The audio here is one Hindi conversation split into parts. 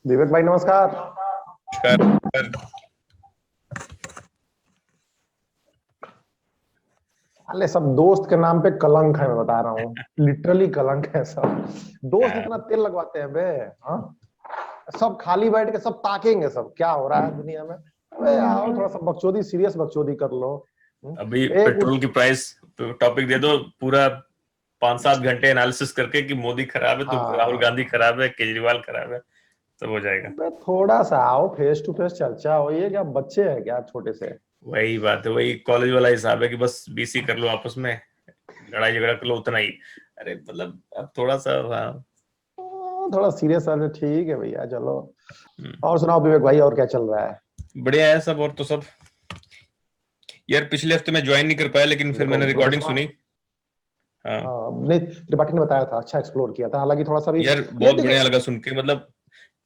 विवेक भाई नमस्कार। नमस्कार। अरे सब दोस्त के नाम पे कलंक है, मैं बता रहा हूँ। लिटरली कलंक है सब। दोस्त इतना तेल लगवाते हैं बे। हाँ, सब खाली बैठ के सब ताकेंगे, सब क्या हो रहा है दुनिया में। अबे आओ थोड़ा सा बकचोदी, सीरियस बकचोदी कर लो। अभी एक पेट्रोल की प्राइस टॉपिक दे दो पूरा 5-7 घंटे एनालिसिस करके कि मोदी खराब है तो राहुल हाँ, गांधी खराब है, केजरीवाल खराब है, सब हो जाएगा। अबे थोड़ा सा आओ, फेस टू फेस चर्चा हो। ये क्या बच्चे हैं क्या छोटे से? वही बात है, वही कॉलेज वाला हिसाब है कि बस बीसी कर लो आपस में, लड़ाई झगड़ा कर लो, उतना ही। अरे मतलब अब थोड़ा सा, हाँ। थोड़ा सीरियस है, ठीक है भैया चलो। हम्म, और सुनाओ विवेक भाई, और क्या चल रहा है? बढ़िया है सब। और तो सब यार, पिछले हफ्ते मैं ज्वाइन नहीं कर पाया, लेकिन फिर देखो मैंने रिकॉर्डिंग प्रोफेशनल। सुनी। हाँ नहीं, त्रिपाठी ने बताया था, अच्छा एक्सप्लोर किया था, हालांकि थोड़ा सा भी। यार, ये बहुत बढ़िया देखिए। लगा सुन के। मतलब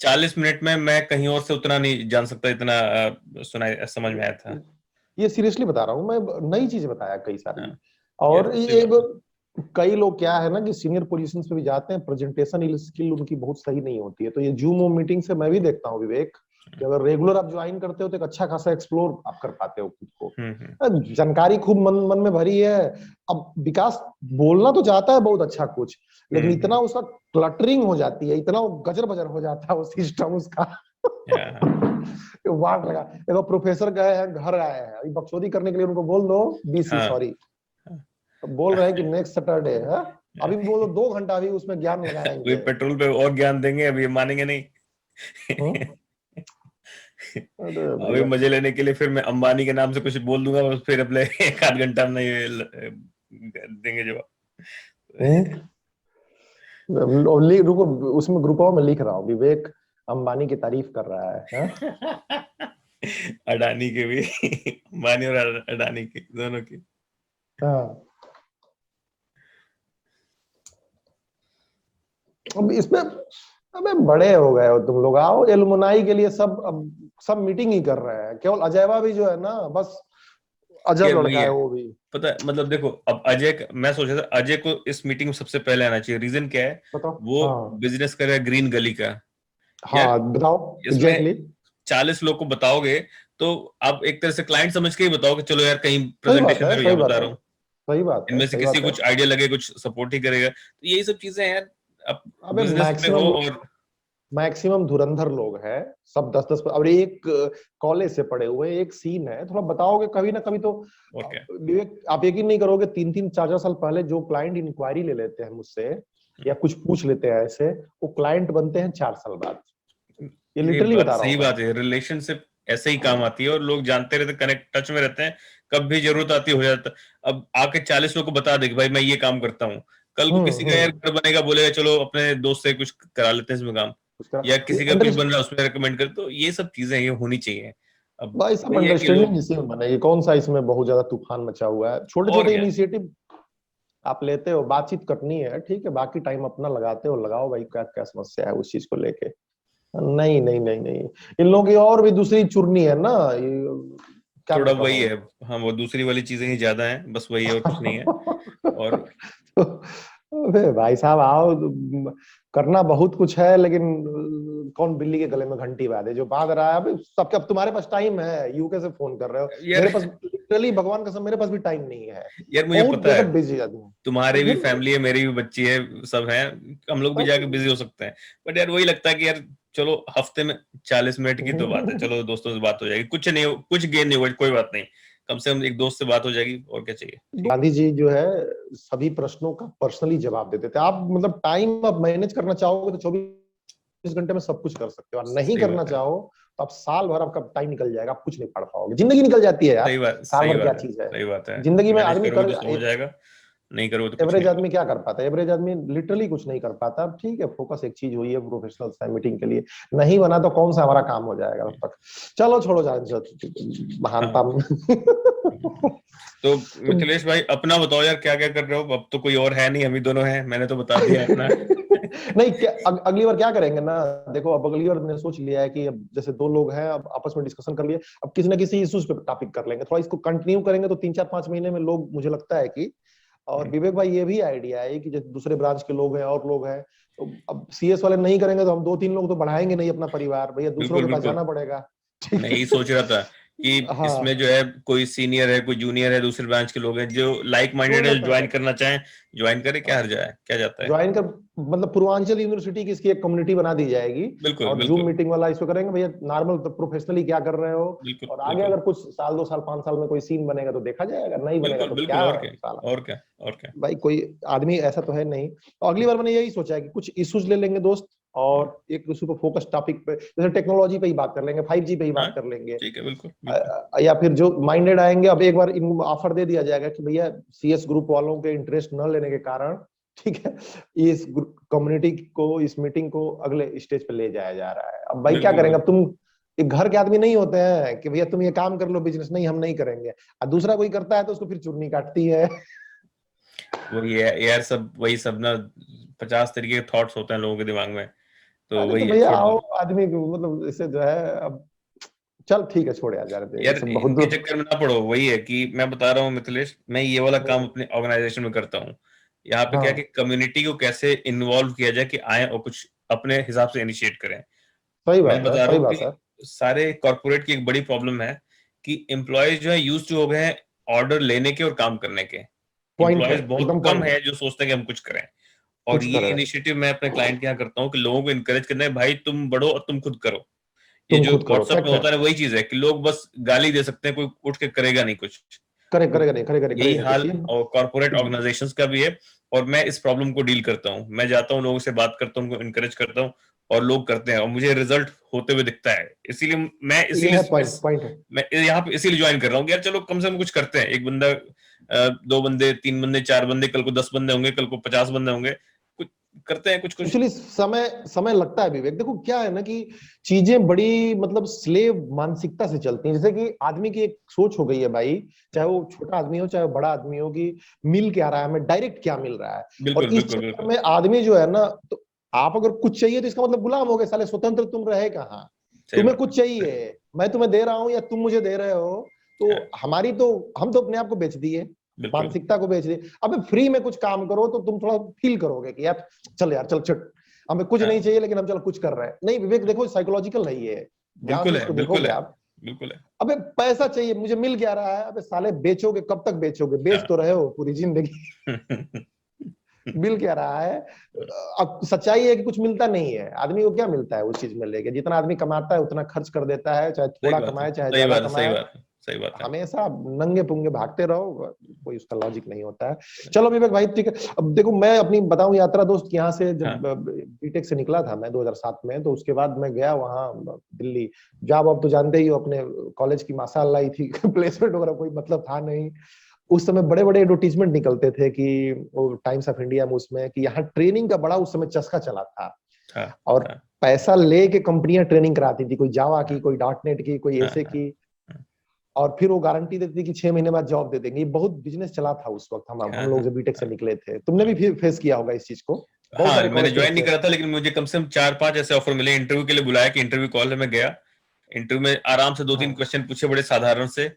40 मिनट में मैं कहीं और से उतना नहीं जान सकता, इतना सुना समझ में आया था। ये सीरियसली बता रहा हूँ मैं, नई चीजें बताया कई सारी। हाँ यार, और सही ये बात है। कई लोग क्या है ना कि सीनियर पोजीशन पे भी जाते हैं, प्रेजेंटेशन स्किल उनकी बहुत सही नहीं होती है। तो ये जूम मीटिंग से मैं भी देखता हूँ विवेक, कि अगर रेगुलर आप ज्वाइन करते हो तो एक अच्छा खासा एक्सप्लोर आप कर पाते हो खुद को। हम्म। जानकारी खूब मन मन में भरी है। अब विकास बोलना तो चाहता है बहुत अच्छा कुछ, लेकिन इतना हम्म। उसका क्लटरिंग हो जाती है, इतना गजर बजर हो जाता है वो सिस्टम उसका। हाँ वाट लगा। देखो प्रोफेसर गए हैं, घर आए हैं, अभी बकचोदी करने के लिए उनको बोल दो बीसी हाँ सॉरी। हाँ। बोल रहे हैं कि नेक्स्ट सैटरडे है। अभी बोलो 2 घंटा अभी उसमें ज्ञान वे लगाएंगे। पेट्रोल पे और ज्ञान देंगे, अभी ये मानेंगे नहीं। हम्म? अरे अभी भैया। मजे लेने के लिए फिर मैं अंबानी के नाम से कुछ बोल दूंगा, बस फिर अपने एक आध घंटा में ये देंगे जवाब। हम्म? रुको, उसमें ग्रुपों में लिख रहा हूँ, विवेक अंबानी की तारीफ कर रहा है, हाँ? अडानी के भी, अंबानी और अडानी के दोनों की। हाँ। अब इसमें, अबे बड़े हो गए हो तुम लोग, आओ एलुमनाई के लिए सब अब सब मीटिंग ही कर रहे हैं। केवल अजयवा भी जो है ना, बस यार अजब वही लड़का है है, वो भी। पता है, मतलब देखो, अब मैं सोच रहा था अजय को इस मीटिंग में सबसे पहले आना चाहिए। रीजन क्या है? बताओ। वो हाँ। बिजनेस कर रहा है ग्रीन गली का। यार हाँ बताओ। इसमें एग्जैक्टली। 40 लोग को बताओगे तो आप एक तरह से क्लाइंट समझ के ही बताओ कि चलो यार, कहीं सही बात प्रेजेंटेशन है, दे रहा हूं, सही यहाँ बात बता है। रहा हूँ। सही बात है, इनमें से सही किसी बात को है। कुछ आइडिया लगे, कुछ सपोर्ट ही करेगा, तो यही सब चीजें हैं यार। अब अबे बिजनेस में हो मैक्सिमम, और मैक्सिमम धुरंधर लोग हैं। सब 10-10 और एक कॉलेज से पढ़े हुए, एक सीन है, थोड़ा बताओगे कभी ना कभी तो। और क्या। विवेक आप यकीन नहीं करोगे, 3-3 4-4 साल पहले जो क्लाइंट इंक्वायरी ले लेते हैं मुझसे या कुछ पूछ लेते हैं ऐसे, वो क्लाइंट बनते हैं 4 साल बाद। ये ये लिटरली बात बता रहा सही हूँ मैं। बात है, रिलेशनशिप ऐसे ही काम आती है और लोग जानते रहते, कनेक्ट टच में रहते हैं। कब भी जरूरत आती है, हो जाता। अब आके 40 लोग को बता दे कि भाई मैं ये काम करता हूँ, कल को किसी का यार हम्म। घर बनेगा, बोलेगा चलो अपने दोस्त से कुछ करा लेते हैं इसमें काम, उसका या ये किसी का कुछ अंडर, बन रहा है उसमें रिकमेंड कर, तो ये सब चीजें ये होनी चाहिए। अब भाई सब वही है कि अंडरस्टैंडिंग लोग, इसी में बनेगी। कौन सा इसमें बहुत ज्यादा तूफान मचा हुआ है? छोटे और छोटे क्या। इनिशिएटिव आप लेते हो, बातचीत करनी है ठीक है, बाकी टाइम अपना लगाते हो, लगाओ भाई, क्या क्या समस्या है उस चीज को लेके। नहीं नहीं नहीं नहीं, इन लोगों की और भी दूसरी चुर्नी है ना क्या थोड़ा मैं वही कहूँ। है। हाँ, वो दूसरी वाली चीजें ही ज्यादा हैं, बस वही है और कुछ नहीं है। और अबे भाई साहब आओ, करना बहुत कुछ है, लेकिन कौन बिल्ली के गले में घंटी बांधे जो बांध रहा है। अभी सबके, अब तुम्हारे पास टाइम है, यूके से फोन कर रहे हो, यार मेरे पास लिटरली भगवान कसम मेरे पास भी टाइम नहीं है। यार मुझे बहुत पता है, ज्यादा बिजी आदमी हूँ। तुम्हारी तो भी फिर फैमिली है, मेरी भी बच्ची है, सब है। हम लोग भी जाके बिजी हो सकते हैं। बट यार वही लगता है कि यार चलो हफ्ते में 40 मिनट की तो बात है, चलो दोस्तों से बात हो जाएगी, कुछ नहीं कुछ गेन नहीं होगा, कोई बात नहीं। कम से कम एक दोस्त से बात हो जाएगी, और क्या चाहिए। ठीक गांधी जी जो है सभी प्रश्नों का पर्सनली जवाब देते थे। आप मतलब टाइम आप मैनेज करना चाहोगे तो 24 घंटे में सब कुछ कर सकते हो, और नहीं सही करना बात है। चाहो तो आप साल भर आपका टाइम निकल जाएगा, आप कुछ नहीं पढ़ पाओगे, जिंदगी निकल जाती है यार। सही बात, साल सही भर क्या बात है, चीज है सही बात है। जिंदगी में? मैनेज आदमी करोगे कर, तो सब हो जाएगा, नहीं करोगे तो कुछ एवरेज नहीं होगा। आदमी क्या कर पाता है? एवरेज आदमी लिटरली कुछ नहीं कर पाता। ठीक है, फोकस एक चीज हुई है, प्रोफेशनल मीटिंग के लिए नहीं बना तो कौन सा हमारा काम हो जाएगा तब तक। चलो छोड़ो जाए महानता। हाँ। तो मिथिलेश भाई, अपना बताओ यार, क्या क्या कर रहे हो? अब तो कोई और है नहीं, हम ही दोनों हैं, मैंने तो बता दिया अपना। नहीं क्या, अगली बार क्या करेंगे ना, देखो अब अगली बार मैंने सोच लिया है कि अब जैसे दो लोग हैं, अब आपस में डिस्कशन कर लिए, अब किसी ना किसी इश्यूज पे टॉपिक कर लेंगे, थोड़ा इसको कंटिन्यू करेंगे तो 3-4-5 महीने में लोग, मुझे लगता है कि और विवेक भाई ये भी आइडिया है कि जैसे दूसरे ब्रांच के लोग हैं और लोग हैं, तो अब सीएस वाले नहीं करेंगे तो हम 2-3 लोग तो बढ़ाएंगे नहीं अपना परिवार, भैया दूसरों बिल्कुल के पास बिल्कुल। जाना पड़ेगा। ठीक मैं है। यही सोच रहा था कि इसमें हाँ, जो है कोई सीनियर है, कोई जूनियर है, दूसरे ब्रांच के लोग हैं जो लाइक जोड़ माइंडेड है, लेते ज्वाइन हैं। करना चाहें ज्वाइन करे, क्या हाँ, हर्जा है, क्या जाता है। ज्वाइन कर, मतलब पूर्वांचल यूनिवर्सिटी की इसकी एक कम्युनिटी बना दी जाएगी, बिल्कुल और जूम बिल्कुल मीटिंग वाला इसको करेंगे भैया, नॉर्मल तो प्रोफेशनली क्या कर रहे हो, बिल्कुल और आगे बिल्कुल अगर कुछ साल 2 साल 5 साल में कोई सीन बनेगा तो देखा जाएगा, नहीं बनेगा बिल्कुल तो बिल्कुल। क्या और क्या, साला। और क्या, और क्या। भाई कोई आदमी ऐसा तो है नहीं, तो अगली बार मैंने यही सोचा है कि कुछ इश्यूज ले लेंगे दोस्त, और एक दूसरे को फोकस टॉपिक पे, जैसे टेक्नोलॉजी पे ही बात कर लेंगे, 5G पे ही हाँ बात कर लेंगे। ठीक है, बिल्कुल बिल्कुल। या फिर जो माइंडेड आएंगे, अब एक बार इन ऑफर दे दिया जाएगा कि भैया सीएस ग्रुप वालों के इंटरेस्ट न लेने के कारण, ठीक है, इस कम्युनिटी को, इस मीटिंग को अगले स्टेज पे ले जाया जा रहा है। अब भाई क्या बिल्कुल करेंगे, बिल्कुल। अब तुम एक घर के आदमी नहीं होते हैं कि भैया तुम ये काम कर लो बिजनेस, नहीं हम नहीं करेंगे, और दूसरा कोई करता है तो उसको फिर चुन्नी काटती है। वही है यार, सब वही सब ना, 50 तरीके के थॉट्स होते हैं लोगों के दिमाग में, तो अरे तो वही है, भैया छोड़ आओ, दो। आदमी को मतलब इससे जो है, अब चल ठीक है, छोड़ यार, जा रहे ये यार सब बहुत इनके दूर। चक्कर में ना पड़ो, वही है कि मैं बता रहा हूँ मिथिलेश, मैं ये वाला काम हम्म, अपने ऑर्गेनाइजेशन में करता हूँ। यहाँ पे क्या है कि हाँ, कम्युनिटी को कैसे इन्वॉल्व किया जाए कि आए और कुछ अपने हिसाब से इनिशिएट करें। सही मैं बात है, बता रहा सही हूँ बात है। कि सारे कॉर्पोरेट की एक बड़ी प्रॉब्लम है कि एम्प्लॉयज जो है यूज टू हो गए हैं ऑर्डर लेने के और काम करने के। पॉइंट है, एम्प्लॉयज बहुत एकदम कम पॉइंट है। है जो सोचते हैं कि हम कुछ करें। और कुछ ये करे, इनिशिएटिव मैं अपने क्लाइंट के यहाँ करता हूँ कि लोगों को इनकरेज करना है, भाई तुम बढ़ो और तुम खुद करो। ये तुम जो खुद करो, व्हाट्सएप में फैक्ट है। होता है ना, वही चीज है कि लोग बस गाली दे सकते हैं, कोई उठ के करेगा नहीं कुछ। तो करेगा नहीं, करेगा यही नहीं कुछ हाल ये। और कॉर्पोरेट ऑर्गेनाइजेशंस का भी है। और मैं इस प्रॉब्लम को डील करता हूँ, मैं जाता हूँ लोगों से बात करता हूँ, उनको इनकरेज करता हूँ, और लोग करते हैं और मुझे रिजल्ट होते हुए दिखता है। इसीलिए मैं ये इसीलिए है पॉइंट, पॉइंट है। मैं यहाँ पे इसीलिए ज्वाइन कर रहा हूँ कि यार चलो कम से कम कुछ करते हैं। एक बंदा, 2 बंदे, 3 बंदे, 4 बंदे, कल को 10 बंदे होंगे, कल को 50 बंदे होंगे, कुछ करते हैं कुछ कुछ। एक्चुअली समय समय लगता है विवेक, देखो क्या है ना कि चीजें बड़ी मतलब स्लेव मानसिकता से चलती हैं, जैसे कि आदमी की एक सोच हो गई है भाई, चाहे वो छोटा आदमी हो चाहे वो बड़ा आदमी हो, कि मिल क्या रहा है हमें, डायरेक्ट क्या मिल रहा है। और बिल्कुल इस बिल्कुल चक्कर बिल्कुल। में आदमी जो है ना, तो आप अगर कुछ चाहिए तो इसका मतलब गुलाम हो गए साले, स्वतंत्र तुम रहे कहाँ। सही तुम्हें बात है। कुछ चाहिए, मैं तुम्हें दे रहा हूँ या तुम मुझे दे रहे हो, हाँ, तो हमारी तो, हम तो अपने आप को बेच दिए, बिल्कुल। मानसिकता को बेच दिए। अब फ्री में कुछ काम करो तो तुम थोड़ा फील करोगे कि यार चल यार, चल चल, हमें कुछ नहीं हाँ, चाहिए लेकिन हम चल कुछ कर रहे हैं। नहीं विवेक, देखो साइकोलॉजिकल नहीं है, ध्यान से बिल्कुल है, इसको बिल्कुल देखोगे है, आप। बिल्कुल है। अबे पैसा चाहिए, मुझे मिल क्या रहा है, अबे साले बेचोगे कब तक, बेचोगे, बेच हाँ। तो रहे हो पूरी जिंदगी। मिल क्या रहा है। अब सच्चाई है कि कुछ मिलता नहीं है, आदमी को क्या मिलता है उस चीज में लेके, जितना आदमी कमाता है उतना खर्च कर देता है, चाहे सही थोड़ा बात है, कमाए चाहे सही ज्यादा बात है, सही कमाए। बात है, सही बात है। हमेशा नंगे पुंगे भागते रहो, कोई उसका लॉजिक नहीं होता है। चलो विवेक भाई ठीक है। अब देखो मैं अपनी बताऊं यात्रा दोस्त, यहाँ से जब हाँ बीटेक से निकला था मैं 2007 में, तो उसके बाद मैं गया वहाँ दिल्ली। जॉब अब तो जानते ही हो, अपने कॉलेज की माशाल्लाह ही थी। प्लेसमेंट वगैरह कोई मतलब था नहीं। उस समय बड़े बड़े एडवर्टीजमेंट निकलते थे कि वो टाइम्स ऑफ इंडिया में, उसमें कि यहाँ ट्रेनिंग का बड़ा उस समय चस्का चला था। हाँ और हाँ पैसा लेके कंपनियां ट्रेनिंग कराती थी, कोई जावा की, हाँ कोई डॉट नेट की, कोई हाँ ऐसे हाँ की। हाँ। और फिर वो गारंटी देती थी कि 6 महीने बाद जॉब दे देंगे। ये बहुत बिजनेस चला था उस वक्त, हम हाँ, लोग हाँ, जब बीटेक से हाँ, निकले थे, तुमने हाँ। भी फेस किया होगा इस चीज को, बहुत हाँ, सारे मैंने कॉलेज के ज्वाइन नहीं बच्चे। करा था, लेकिन मुझे कम से कम 4-5 ऐसे ऑफर मिले इंटरव्यू के लिए, बुलाया कि इंटरव्यू कॉल है, मैं गया। इंटरव्यू में आराम से 2-3 हाँ, क्वेश्चन पूछे, बड़े साधारण से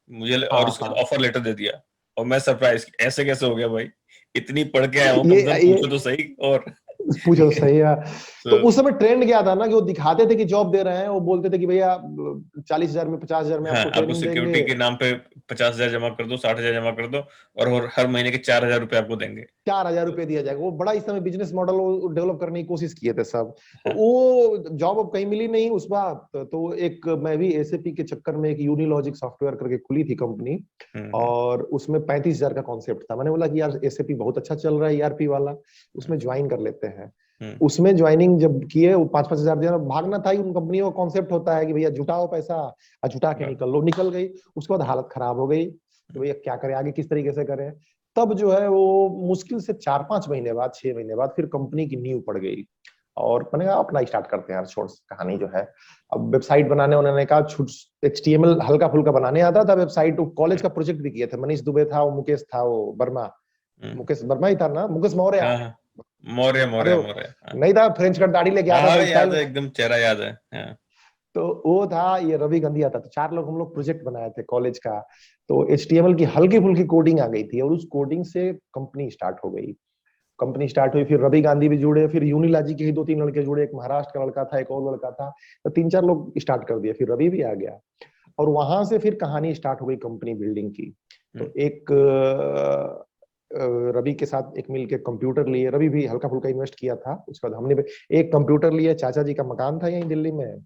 मुझे, और हाँ, उसके हाँ। बाद ऑफर लेटर दे दिया। और मैं सरप्राइज, ऐसे कैसे हो गया भाई, इतनी पढ़ के आया हूँ, ये कम से कम ये पूछो तो सही। और पूछो सही है। तो तो उस समय ट्रेंड क्या था ना, कि वो दिखाते थे कि जॉब दे रहे हैं, वो बोलते थे कि भैया 40,000 में 50,000 में हाँ, आपको आपको ट्रेनिंग देंगे। सिक्योरिटी के नाम पे 50,000 जमा कर दो, 60,000 जमा कर दो, और हर महीने के 4,000 रुपए आपको देंगे। 4,000 रुपये तो दिया जाएगा, वो बड़ा इस समय बिजनेस मॉडल डेवलप करने की कोशिश किए थे सब। तो हाँ, वो जॉब अब कहीं मिली नहीं उस बात, तो एक मैं भी एसएपी के चक्कर में, एक यूनिलॉजिक सॉफ्टवेयर करके खुली थी कंपनी, हम्म। और उसमें 35,000 का कॉन्सेप्ट था। मैंने बोला कि यार एसएपी बहुत अच्छा चल रहा है ईआरपी वाला, उसमें ज्वाइन कर लेते हैं। हम्म। उसमें ज्वाइनिंग जब किए, वो 5-5 हजार दिया, भागना था ही। उन कंपनियों का कॉन्सेप्ट होता है कि भैया जुटाओ पैसा और जुटा के हाँ, निकल लो, निकल गई। उसके बाद हालत खराब हो गई कि भैया क्या करें आगे, किस तरीके से करें। तब जो है वो मुश्किल से 4-5 महीने बाद, 6 महीने बाद फिर कंपनी की नींव पड़ गई। और मैंने कहा अपना स्टार्ट करते हैं यार, छोड़ कहानी जो है। अब वेबसाइट बनाने, उन्होंने कहा छुट, एचटीएमएल हल्का फुल्का बनाने आता था। वेबसाइट कॉलेज का प्रोजेक्ट भी किए थे, मनीष दुबे था, वो मुकेश था, वो वर्मा, हम्म। मुकेश वर्मा ही था ना, मुकेश मौर्य। हाँ हाँ, मौर्य अरे मौर्य वो मौर्य, हाँ। नहीं था, फ्रेंच कट दाढ़ी लेके हाँ आता था हाँ, स्टाइल याद में। है, एकदम चेहरा याद है, हाँ। तो वो था, ये रवि गांधी आता, तो 4 लोग हम लोग प्रोजेक्ट बनाए थे कॉलेज का। तो HTML की हल्की फुल्की कोडिंग आ गई थी और उस कोडिंग से कंपनी स्टार्ट हो गई। कंपनी स्टार्ट हुई, फिर रवि गांधी भी जुड़े, फिर यूनिलॉजी के ही 2-3 लड़के जुड़े, एक महाराष्ट्र का लड़का था, एक और लड़का था, तो 3-4 लोग स्टार्ट कर दिया, फिर रवि भी आ गया। और वहां से फिर कहानी स्टार्ट हो गई कंपनी बिल्डिंग की। तो एक रवि के साथ एक मिल के कंप्यूटर लिए, रवि भी हल्का फुल्का इन्वेस्ट किया था, उसके बाद हमने भी एक कंप्यूटर लिए, चाचा जी का मकान था यहीं दिल्ली में,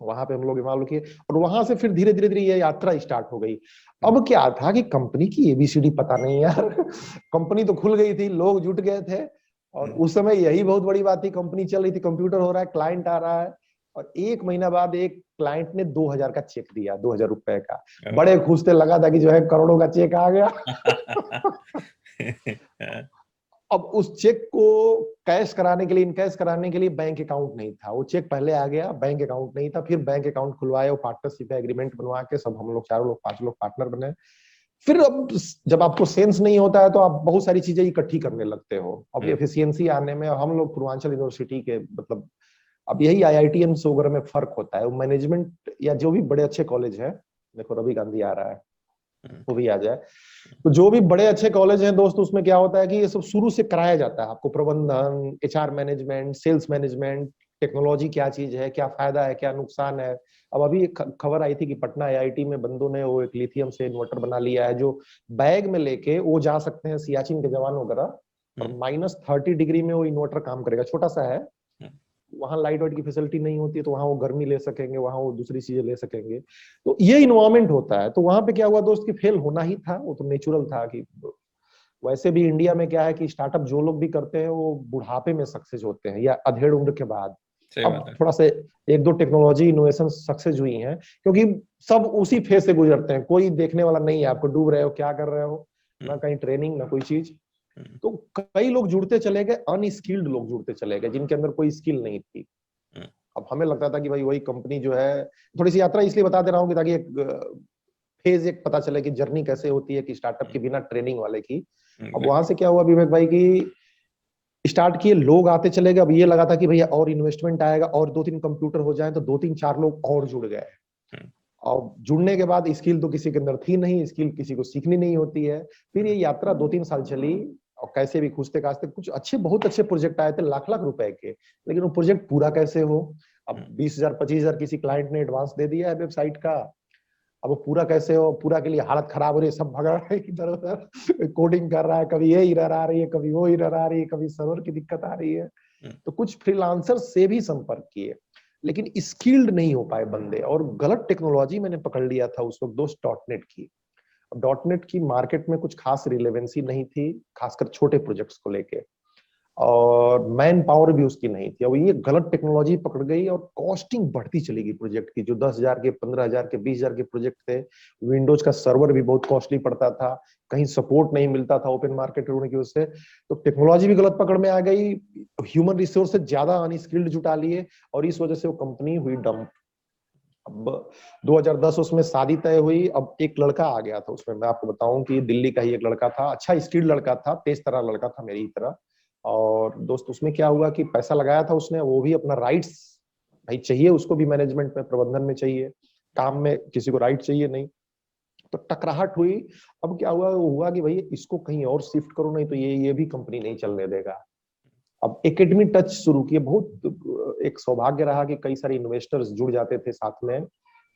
वहां पे हम लोग इन्वॉल्व किए, और वहां से फिर धीरे धीरे धीरे ये यात्रा स्टार्ट हो गई। अब क्या था कि कंपनी की ABCD पता नहीं यार कंपनी तो खुल गई थी, लोग जुट गए थे, और उस समय यही बहुत बड़ी बात थी, कंपनी चल रही थी, कंप्यूटर हो रहा है, क्लाइंट आ रहा है, और 1 महीना बाद एक क्लाइंट ने 2,000 का चेक दिया, 2,000 रुपए का। बड़े खुश थे, लगा था कि जो है करोड़ों का चेक आ गया अब उस चेक को कैश कराने के लिए, इनकैश कराने के लिए बैंक अकाउंट नहीं था, वो चेक पहले आ गया, बैंक अकाउंट नहीं था, फिर बैंक अकाउंट खुलवाए, वो पार्टनरशिप एग्रीमेंट बनवा के सब हम लोग 4 लोग 5 लोग पार्टनर बने। फिर अब जब आपको सेंस नहीं होता है तो आप बहुत सारी चीजें इकट्ठी करने लगते हो, अब एफिशिएंसी आने में। हम लोग पूर्वांचल यूनिवर्सिटी के मतलब, अब यही IITM वगैरह में फर्क होता है, वो मैनेजमेंट या जो भी बड़े अच्छे कॉलेज है, देखो रवि गांधी आ रहा है, वो भी आ जाए, तो जो भी बड़े अच्छे कॉलेज हैं दोस्त, उसमें क्या होता है कि ये सब शुरू से कराया जाता है आपको, प्रबंधन, HR management, sales management, technology क्या चीज है, क्या फायदा है, क्या नुकसान है। अब अभी एक खबर आई थी कि पटना IIT में बंदों ने वो एक लिथियम से इन्वर्टर बना लिया है, जो बैग में लेके वो जा सकते हैं सियाचिन के जवान वगैरह, और -30 डिग्री में वो इन्वर्टर काम करेगा, छोटा सा है, वहां लाइट वाइट की फैसिलिटी नहीं होती है, तो वहां वो गर्मी ले सकेंगे, वहां वो दूसरी चीजें ले सकेंगे, तो ये इन्वायरमेंट होता है। तो वहां पे क्या हुआ दोस्त की फेल होना ही था, वो तो नेचुरल था कि वैसे भी इंडिया में क्या है कि स्टार्टअप जो लोग भी करते हैं वो बुढ़ापे में सक्सेस होते हैं या अधेड़ उम्र के बाद। अब थोड़ा सा 1-2 टेक्नोलॉजी इनोवेशन सक्सेस हुई हैं, क्योंकि सब उसी फेज से गुजरते हैं, कोई देखने वाला नहीं है आपको डूब रहे हो क्या कर रहे हो, ना कहीं ट्रेनिंग ना कोई चीज। तो कई लोग जुड़ते चले गए, अनस्किल्ड लोग जुड़ते चले गए, जिनके अंदर कोई स्किल नहीं थी। अब हमें लगता था कि भाई वही कंपनी जो है, थोड़ी सी यात्रा इसलिए बता दे रहा हूँ कि ताकि एक फेज एक पता चले कि जर्नी कैसे होती है कि स्टार्टअप के बिना ट्रेनिंग वाले की। अब वहां से क्या हुआ विवेक भाई की, स्टार्ट किए, लोग आते चले गए, अब ये लगा था कि भैया और इन्वेस्टमेंट आएगा, और 2-3 कंप्यूटर हो जाए, तो 2-3-4 लोग और जुड़ गए। और जुड़ने के बाद स्किल तो किसी के अंदर थी नहीं, स्किल किसी को सीखनी नहीं होती है। फिर ये यात्रा 2-3 साल चली, और कैसे भी खूंचते खांचते कुछ अच्छे, बहुत अच्छे प्रोजेक्ट आए थे लाख लाख रुपए के, लेकिन वो प्रोजेक्ट पूरा कैसे हो। अब 20,000 25,000 किसी क्लाइंट ने एडवांस दे दिया है वेबसाइट का, अब वो पूरा कैसे हो, पूरा के लिए हालत खराब हो रही है, सब भगा रहे हैं इधर उधर, कोडिंग कर रहा है, कभी ये एरर आ रही है, कभी वो एरर आ रही है, कभी सर्वर की दिक्कत आ रही है। तो कुछ फ्रीलांसर से भी संपर्क किए, लेकिन स्किल्ड नहीं हो पाए बंदे, और गलत टेक्नोलॉजी मैंने पकड़ लिया था उस वक्त दोस्त, डॉटनेट की। डॉटनेट की मार्केट में कुछ खास रिलेवेंसी नहीं थी, खासकर छोटे प्रोजेक्ट्स को लेके, और मैन पावर भी उसकी नहीं थी। अब ये गलत टेक्नोलॉजी पकड़ गई और कॉस्टिंग बढ़ती चली गई प्रोजेक्ट की, जो 10,000 के 15,000 के 20,000 के प्रोजेक्ट थे। विंडोज का सर्वर भी बहुत कॉस्टली पड़ता था, कहीं सपोर्ट नहीं मिलता था ओपन मार्केट होने की वजह से। तो टेक्नोलॉजी भी गलत पकड़ में आ गई, ह्यूमन रिसोर्स से ज्यादा अनस्किल्ड जुटा लिए, और इस वजह से वो कंपनी हुई डंप। अब 2010 उसमें शादी तय हुई। अब एक लड़का आ गया था उसमें, मैं आपको बताऊं कि दिल्ली का ही एक लड़का था, अच्छा स्किल्ड लड़का था, तेज तरह लड़का था मेरी तरह। और दोस्त उसमें क्या हुआ कि पैसा लगाया था उसने, वो भी अपना राइट्स, भाई चाहिए उसको भी, मैनेजमेंट में प्रबंधन में चाहिए, काम में किसी को राइट चाहिए नहीं, तो टकराहट हुई। अब क्या हुआ, वो हुआ कि भाई इसको कहीं और शिफ्ट करो, नहीं तो ये भी कंपनी नहीं चलने देगा। अब एकेडमी टच शुरू किए, बहुत एक सौभाग्य रहा कि कई सारे इन्वेस्टर्स जुड़ जाते थे साथ में।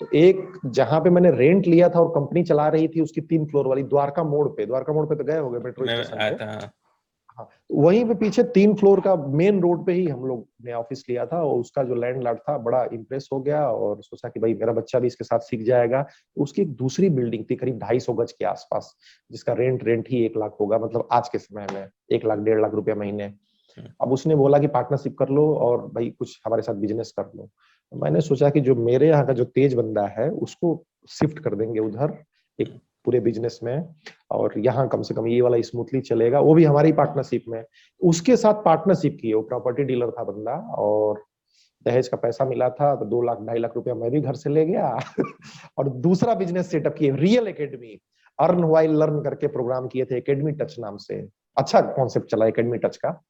तो एक जहां पे मैंने रेंट लिया था और कंपनी चला रही थी, उसकी 3 फ्लोर वाली, द्वारका मोड़ पे, द्वारका मोड़ पे तो गए होंगे मेट्रो स्टेशन पे, हाँ, तो वहीं पे पीछे 3 फ्लोर का मेन रोड पे ही हम लोग ने ऑफिस लिया था, और उसका जो लैंडलॉर्ड था बड़ा इंप्रेस हो गया, और सोचा कि भाई मेरा बच्चा भी इसके साथ सीख जाएगा। तो उसकी एक दूसरी बिल्डिंग थी करीब 250 गज के आसपास, जिसका रेंट ही 1 लाख होगा, मतलब आज के समय में 1 लाख 1.5 लाख रुपया महीने। अब उसने बोला कि पार्टनरशिप कर लो और भाई कुछ हमारे साथ बिजनेस कर लो। मैंने सोचा कि जो मेरे यहाँ का जो तेज बंदा है उसको शिफ्ट कर देंगे उधर एक पूरे बिजनेस में, और यहाँ कम से कम ये वाला स्मूथली चलेगा, वो भी हमारी पार्टनरशिप में। उसके साथ पार्टनरशिप की, वो प्रॉपर्टी डीलर था बंदा, और दहेज का पैसा मिला था, तो 2 लाख 2.5 लाख रुपया मैं भी घर से ले गया और दूसरा बिजनेस सेटअप किए, real academy, earn while learn करके प्रोग्राम किए थे, एकेडमी टच नाम से। अच्छा कॉन्सेप्ट चला एकेडमी टच का।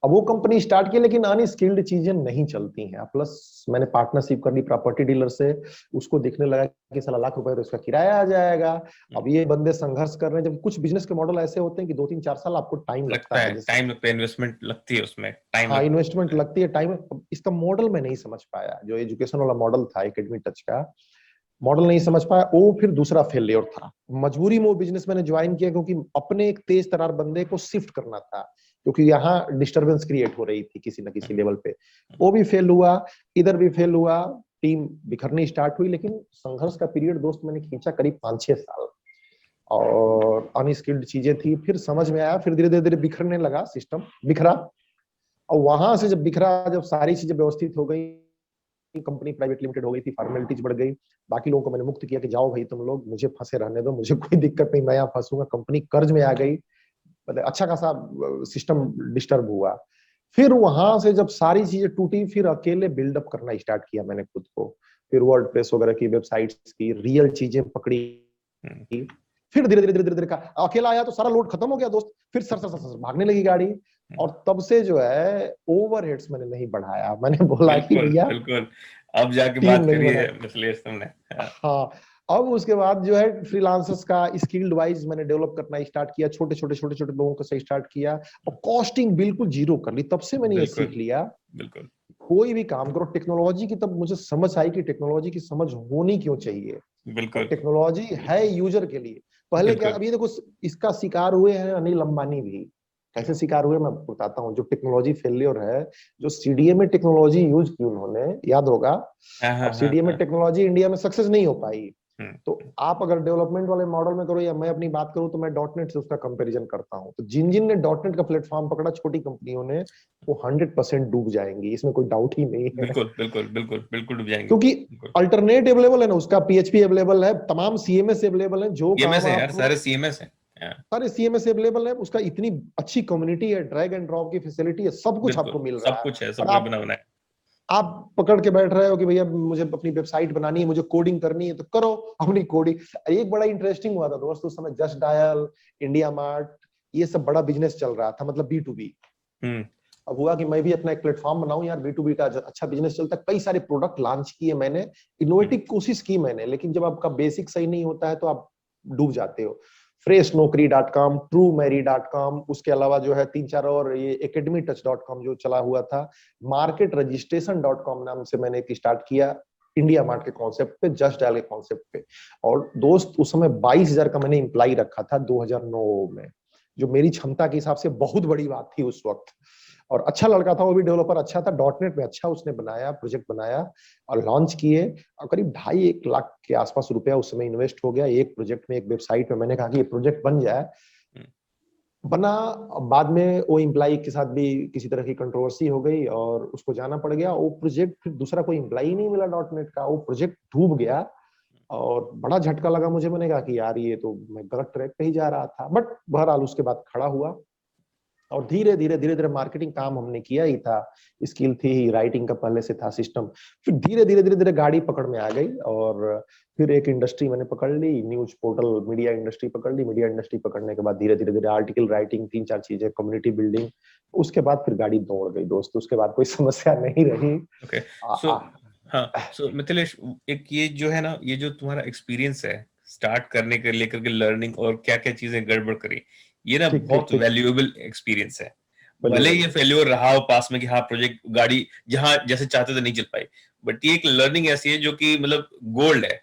अब वो कंपनी स्टार्ट की, लेकिन अनस्किल्ड चीजें नहीं चलती हैं। प्लस मैंने पार्टनरशिप कर ली प्रॉपर्टी डीलर से, उसको दिखने लगा कि साला लाख रुपए तो इसका किराया आ जाएगा। अब ये बंदे संघर्ष कर रहे हैं। जब कुछ बिजनेस के मॉडल ऐसे होते हैं कि 2-3-4 साल आपको टाइम लगता लगता है, है, जैसे टाइम लगता है, इन्वेस्टमेंट लगती है उसमें, टाइम हाँ लगता इन्वेस्टमेंट लगती है, टाइम। इसका मॉडल मैं नहीं समझ पाया, जो एजुकेशन वाला मॉडल था एकेडमी टच का मॉडल नहीं समझ पाया। वो फिर दूसरा फेलियर था। मजबूरी में वो बिजनेस मैंने ज्वाइन किया, क्योंकि अपने एक तेज तर्रार बंदे को शिफ्ट करना था, क्योंकि यहाँ डिस्टरबेंस क्रिएट हो रही थी किसी न किसी है। लेवल पे। वो भी फेल हुआ, इधर भी फेल हुआ, टीम बिखरनी स्टार्ट हुई। लेकिन संघर्ष का पीरियड दोस्त मैंने खींचा करीब 5-6 साल, और अनस्किल्ड चीजें थी। फिर समझ में आया, फिर धीरे धीरे धीरे बिखरने लगा, सिस्टम बिखरा। और वहां से जब बिखरा, जब सारी चीजें व्यवस्थित हो गई, कंपनी प्राइवेट लिमिटेड हो गई थी, फॉर्मेलिटीज बढ़ गई, बाकी लोगों को मैंने मुक्त किया कि जाओ भाई तुम लोग, मुझे फंसे रहने दो, मुझे कोई दिक्कत नहीं, मैं यहाँ फंसूंगा। कंपनी कर्ज में आ गई, मतलब अच्छा खासा सिस्टम डिस्टर्ब हुआ। फिर वहां से जब सारी चीजें टूटी, फिर अकेले बिल्डअप करना स्टार्ट किया मैंने खुद को। फिर वर्डप्रेस वगैरह की वेबसाइट्स की रियल चीजें पकड़ी। हम्म, फिर धीरे धीरे धीरे धीरे का अकेला आया तो सारा लोड खत्म हो गया दोस्त। फिर सर सर सर सर भागने लगी गाड़ी। और तब से जो है ओवरहेड्स मैंने नहीं बढ़ाया। मैंने बोला कि बिल्कुल भैया बिल्कुल। अब जाके टीम बात नहीं करी बना। है मिथिलेश तुमने। हाँ, हाँ, अब उसके बाद जो है फ्रीलांसर्स का स्किल्ड वाइज मैंने डेवलप करना स्टार्ट किया, छोटे छोटे छोटे छोटे लोगों को से स्टार्ट किया, और कॉस्टिंग बिल्कुल जीरो कर ली। तब से मैंने ये सीख बिल्कुल लिया, बिल्कुल कोई भी काम करो टेक्नोलॉजी की। तब मुझे समझ आई कि टेक्नोलॉजी की समझ होनी क्यों चाहिए, और बिल्कुल टेक्नोलॉजी है यूजर के लिए। पहले क्या, बिल्कुल। अभी देखो इसका शिकार हुए हैं अनिल अंबानी भी। कैसे शिकार हुए मैं बताता हूँ। जो टेक्नोलॉजी फेलियर है, जो सीडीए में टेक्नोलॉजी यूज की उन्होंने, याद होगा। हाँ हाँ अब हाँ सीडीए में हाँ। टेक्नोलॉजी इंडिया में सक्सेस नहीं हो पाई। हम्म, तो आप अगर डेवलपमेंट वाले मॉडल में करो, या मैं अपनी बात करूं, तो मैं डॉटनेट से उसका कंपैरिजन करता हूं। तो जिन जिन ने डॉटनेट का प्लेटफॉर्म पकड़ा, छोटी कंपनियों ने, वो 100% डूब जाएंगी, इसमें कोई डाउट ही नहीं है। बिल्कुल बिल्कुल बिल्कुल बिल्कुल डूब जाएंगे। क्योंकि बिल्कुल। अल्टरनेट अवेलेबल है ना, उसका पीएचपी अवेलेबल है, तमाम सीएमएस अवेलेबल है, जो सीएमएस काम है यार, आप सारे सीएमएस है। हाँ, सारे सीएमएस अवेलेबल है। उसका इतनी अच्छी कम्युनिटी है, ड्रैग एंड ड्रॉप की फैसिलिटी है, सब कुछ आपको बिल्कुल मिल रहा सब है। कुछ है, और सब कुछ बना बनाया। आप पकड़ के बैठ रहे हो कि भैया मुझे अपनी वेबसाइट बनानी है, मुझे कोडिंग करनी है, तो करो अपनी कोडिंग। एक बड़ा इंटरेस्टिंग हुआ था दोस्त, उस समय जस्ट डायल, इंडिया मार्ट, ये सब बड़ा बिजनेस चल रहा था, मतलब B2B। हम्म अब हुआ कि मैं भी अपना एक प्लेटफॉर्म बनाऊं यार, B2B का अच्छा बिजनेस चलता है। कई सारे प्रोडक्ट लॉन्च किए मैंने, हम्म इनोवेटिव कोशिश की मैंने, लेकिन जब आपका बेसिक सही नहीं होता है तो आप डूब जाते हो। freshnaukri.com, truemarry.com, उसके अलावा जो है 3-4 और ये academytouch.com जो चला हुआ था। marketregistration.com नाम से मैंने एक स्टार्ट किया, इंडिया मार्ट के कॉन्सेप्ट पे, जस्ट डायल के कॉन्सेप्ट पे। और दोस्त उस समय 22,000 का मैंने इम्प्लाई रखा था 2009 में, जो मेरी क्षमता के हिसाब से बहुत बड़ी बात थी उस वक्त। और अच्छा लड़का था, वो भी डेवलपर अच्छा था, डॉटनेट में अच्छा उसने बनाया, प्रोजेक्ट बनाया और लॉन्च किए। और करीब 2.5-1 लाख के आसपास रुपया उस समय इन्वेस्ट हो गया एक प्रोजेक्ट में, एक वेबसाइट में। मैंने कहा कि ये प्रोजेक्ट बन जाए, हम्म, बना। बाद में वो एम्प्लाई के साथ भी किसी तरह की कंट्रोवर्सी हो गई, और उसको जाना पड़ गया। वो प्रोजेक्ट फिर दूसरा कोई एम्प्लाई नहीं मिला डॉटनेट का, वो प्रोजेक्ट डूब गया। और बड़ा झटका लगा मुझे। मैंने कहा कि यार ये तो मैं गलत ट्रैक पे ही जा रहा था। बट बहरहाल उसके बाद खड़ा हुआ, और धीरे धीरे धीरे धीरे मार्केटिंग काम हमने किया ही था, स्किल थी ही, राइटिंग का पहले से था सिस्टम। फिर धीरे धीरे धीरे धीरे गाड़ी पकड़ में आ गई, और फिर एक इंडस्ट्री मैंने पकड़ ली, न्यूज पोर्टल मीडिया इंडस्ट्री पकड़ ली। मीडिया इंडस्ट्री पकड़ने के बाद धीरे धीरे धीरे आर्टिकल राइटिंग, 3-4 चीजें, कम्युनिटी बिल्डिंग। उसके बाद फिर गाड़ी दौड़ गई दोस्त, उसके बाद कोई समस्या नहीं रही। ओके। आ, सो आ, हाँ, सो मिथिलेश, एक ये जो है ना, ये जो तुम्हारा एक्सपीरियंस है स्टार्ट करने के लेकर के लर्निंग और क्या क्या चीजें गड़बड़ करी, ये ना ठीक ठीक बहुत ठीक, वैल्यूएबल एक्सपीरियंस है। बोलिए भले ही बोलिए। ये फेल्योर रहा हो पास में कि हाँ प्रोजेक्ट गाड़ी जहां जैसे चाहते थे नहीं चल पाई, बट ये एक लर्निंग ऐसी है जो कि मतलब गोल्ड है।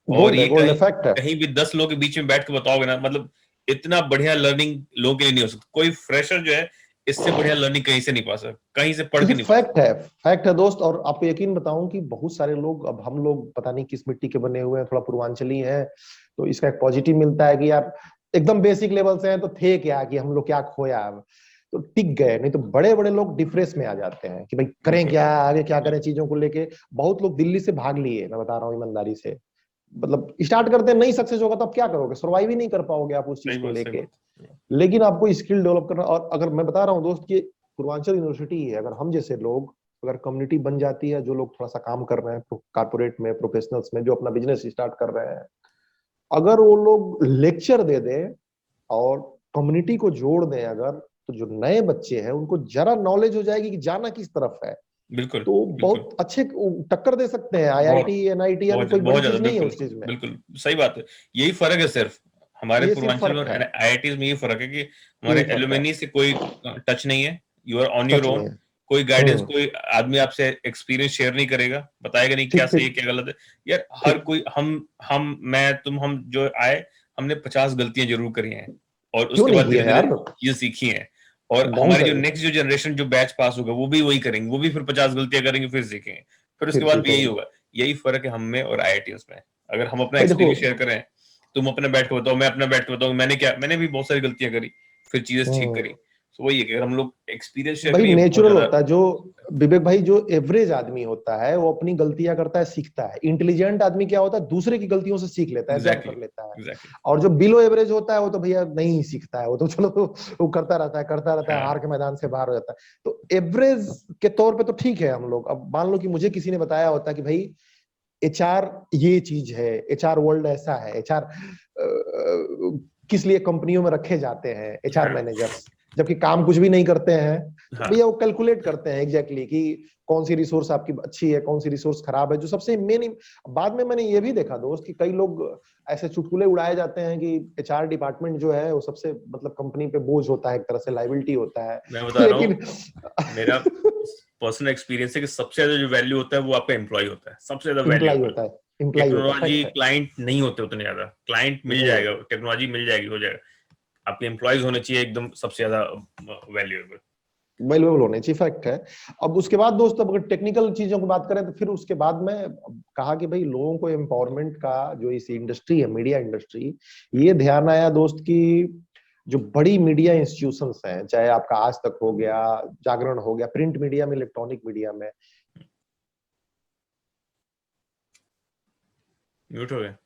और गोल्ड है, ये गोल्ड कहीं इफेक्ट है। कहीं भी 10 लोगों के बीच में बैठ के बताओगे ना, मतलब इतना बढ़िया लर्निंग लोगों के लिए नहीं हो सकता। कोई फ्रेशर जो है इससे बढ़िया लर्निंग कहीं से नहीं पा सकता, कहीं से पढ़ ये के नहीं पा फैक्ट है, फैक्ट है दोस्त। और आपको यकीन बताऊं कि बहुत सारे लोग, अब हम लोग पता नहीं किस मिट्टी के बने हुए हैं, थोड़ा पूर्वांचली हैं, तो इसका एक पॉजिटिव मिलता है कि यार एकदम बेसिक लेवल से हैं तो थे क्या, कि हम लोग क्या खोया अब, तो टिक गए। नहीं तो बड़े बड़े लोग डिप्रेस में आ जाते हैं कि भाई करें बिल्कुल क्या, आगे क्या करें बिल्कुल चीजों को लेके। बहुत लोग दिल्ली से भाग लिए, मैं बता रहा हूँ ईमानदारी से। मतलब स्टार्ट करते हैं, नहीं सक्सेस होगा तो आप क्या करोगे, सर्वाइव ही नहीं कर पाओगे आप उस चीज सही को बात सही लेके। बात सही बात। लेकिन आपको स्किल डेवलप करना, और अगर मैं बता रहा हूँ दोस्त कि पूर्वांचल यूनिवर्सिटी है, अगर हम जैसे लोग, अगर कम्युनिटी बन जाती है, जो लोग थोड़ा सा काम कर रहे हैं कारपोरेट में, प्रोफेशनल्स में, जो अपना बिजनेस स्टार्ट कर रहे हैं, अगर वो लोग लेक्चर दे दें और कम्युनिटी को जोड़ दें, अगर तो जो नए बच्चे हैं उनको जरा नॉलेज हो जाएगी कि जाना किस तरफ है, बिल्कुल तो बिल्कुल। बहुत अच्छे टक्कर दे सकते हैं। बहुत आईआईटी एनआईटी या बहुत कोई बड़ी बहुत ज्यादा, चीज नहीं है बिल्कुल उस चीज में। बिल्कुल सही बात है। यही फर्क है सिर्फ हमारे ये सिर्फ पूर्वांचल में फर्क और है, आईआईटीज में, यही फर्क है कि हमारे यही फर्क है, एलुमनी से कोई टच नहीं है, you are on your touch नहीं ओन। है। कोई गाइडेंस, हम्म। कोई आदमी आपसे एक्सपीरियंस शेयर नहीं करेगा, बताएगा नहीं क्या ठीक सही है ठीक क्या गलत है। यार हर ठीक। कोई, हम मैं तुम, हम जो आए, हमने 50 गलतियां जरूर करी हैं, और क्यों उसके नहीं बाद किए धीरे हैं धीरे यार, चीजें सीखी हैं। और बहुत हमारी जो करी है। नेक्स्ट जो जनरेशन, जो बैच पास होगा, वो भी वही करेंगे, वो भी फिर 50 गलतियां करेंगे, फिर सीखेंगे, फिर उसके फिर बाद भी यही सीखेंगे। होगा। यही फर्क है हम में और आईआईटीएस में। अगर हम अपना भाई देखो। एक्सपीरियंस शेयर करें, तुम अपना बैठ के बताओ, मैं अपना बैठ के बताऊँ, मैंने भी बहुत सारी गलतियां करी, फिर चीजें ठीक करी। हम्म। तो वही है कि अगर हम लोग एक्सपीरियंस शेयर भाई करें, ये बहुत नेचुरल ज्यादा। होता है जो, विवेक भाई, जो एवरेज आदमी होता है वो अपनी गलतियां करता है, सीखता है। इंटेलिजेंट आदमी क्या होता है, दूसरे की गलतियों से सीख लेता है, एब्जॉर्ब एग्जैक्टली कर लेता है। एग्जैक्टली। और जो बिलो एवरेज होता है वो तो भैया नहीं सीखता है, वो तो चलो वो करता रहता है, करता रहता है, हाँ हार के मैदान से बाहर हो जाता है। तो एवरेज के तौर पे तो ठीक है हम लोग। अब मान लो कि मुझे किसी ने बताया होता कि भाई एचआर ये चीज है, एचआर वर्ल्ड ऐसा है, एचआर किस लिए कंपनियों में रखे जाते हैं एचआर हाँ मैनेजर्स, जबकि काम कुछ भी नहीं करते हैं। तो हाँ भैया वो कैलकुलेट करते हैं एग्जैक्टली कि कौन सी रिसोर्स आपकी अच्छी है, कौन सी रिसोर्स खराब है, जो सबसे मेन। बाद में मैंने ये भी देखा दोस्त कि कई लोग ऐसे चुटकुले उड़ाए जाते हैं कि एचआर डिपार्टमेंट जो है वो सबसे मतलब कंपनी पे बोझ होता है, एक तरह से लाइबिलिटी होता है। मैं बता रहा लेकिन हूँ, मेरा पर्सनल एक्सपीरियंस है कि सबसे ज्यादा जो वैल्यू होता है वो आपका एम्प्लॉय होता है, सबसे ज्यादा इम्प्लाई वैल्यूएबल। होता है, इम्प्लाई होता है, टेक्नोलॉजी फैक्ट है। क्लाइंट नहीं होते उतने ज्यादा, क्लाइंट मिल हम्म। जाएगा, टेक्नोलॉजी मिल जाएगी, हो जाएगा। आपके एम्प्लॉयज होने चाहिए एकदम सबसे ज्यादा वैल्यूएबल। अवेलेबल होने चाहिए, फैक्ट है। अब उसके बाद दोस्त, अब अगर टेक्निकल चीजों की बात करें तो फिर उसके बाद में कहा कि भाई लोगों को एम्पावरमेंट का जो इस इंडस्ट्री है, मीडिया इंडस्ट्री, ये ध्यान आया दोस्त की जो बड़ी मीडिया इंस्टीट्यूशंस हैं, चाहे आपका आज तक हो गया, जागरण हो गया, प्रिंट मीडिया में, इलेक्ट्रॉनिक मीडिया में। म्यूट हो गया।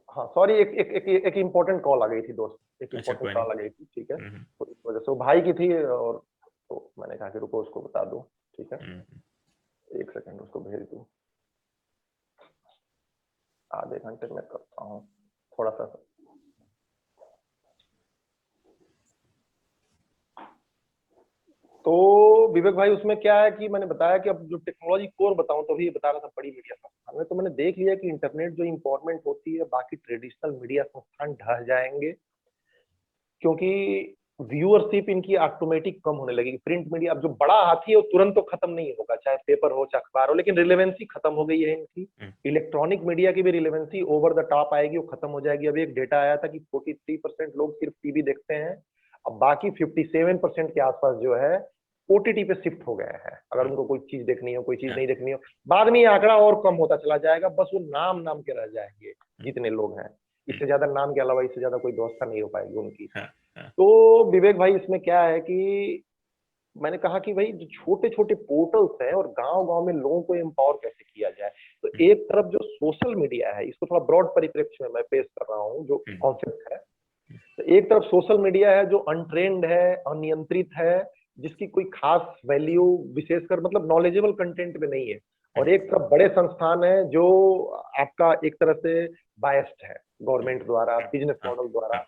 हाँ सॉरी, एक एक एक एक इम्पोर्टेंट कॉल आ गई थी दोस्त, एक अच्छा इम्पोर्टेंट कोई नहीं। कॉल आ गई थी, ठीक है। हम्म तो इस वजह से वो भाई की थी, और तो मैंने कहा कि रुको उसको बता दूं, ठीक है। हम्म। एक सेकंड उसको भेज दूं, आधे घंटे में करता हूँ थोड़ा सा। तो विवेक भाई उसमें क्या है कि मैंने बताया कि अब जो टेक्नोलॉजी कोर बताऊं, तो अभी बता रहा था बड़ी मीडिया संस्थान में, तो मैंने देख लिया कि इंटरनेट जो इम्पोर्टेंट होती है, बाकी ट्रेडिशनल मीडिया संस्थान ढह जाएंगे, क्योंकि व्यूअरशिप इनकी ऑटोमेटिक कम होने लगेगी। प्रिंट मीडिया अब जो बड़ा हाथी है वो तुरंत तो खत्म नहीं होगा, चाहे पेपर हो चाहे अखबार हो, लेकिन रिलेवेंसी खत्म हो गई है इनकी। इलेक्ट्रॉनिक मीडिया की भी रिलेवेंसी ओवर द टॉप आएगी, वो खत्म हो जाएगी। अभी एक डेटा आया था कि 43% लोग सिर्फ टीवी देखते हैं, अब बाकी 57% के आसपास जो है ओटीटी पे शिफ्ट हो गए हैं, अगर उनको कोई चीज देखनी हो, कोई चीज नहीं देखनी हो। बाद में ये आंकड़ा और कम होता चला जाएगा, बस वो नाम नाम के रह जाएंगे जितने लोग हैं। इससे ज्यादा नाम के अलावा इससे ज्यादा कोई व्यवस्था नहीं हो पाएगी उनकी। हाँ हाँ। तो विवेक भाई इसमें क्या है कि मैंने कहा कि भाई जो छोटे छोटे पोर्टल्स हैं और गांव गांव में लोगों को एम्पावर कैसे किया जाए। तो एक तरफ जो सोशल मीडिया है, इसको थोड़ा ब्रॉड परिप्रेक्ष्य में मैं पेश कर रहा हूँ जो कॉन्सेप्ट है। तो एक तरफ सोशल मीडिया है जो अनट्रेंड है, अनियंत्रित है, जिसकी कोई खास वैल्यू विशेषकर मतलब नॉलेजेबल कंटेंट में नहीं है। और एक तरफ बड़े संस्थान है जो आपका एक तरह से बायस्ड है गवर्नमेंट द्वारा, बिजनेस मॉडल द्वारा।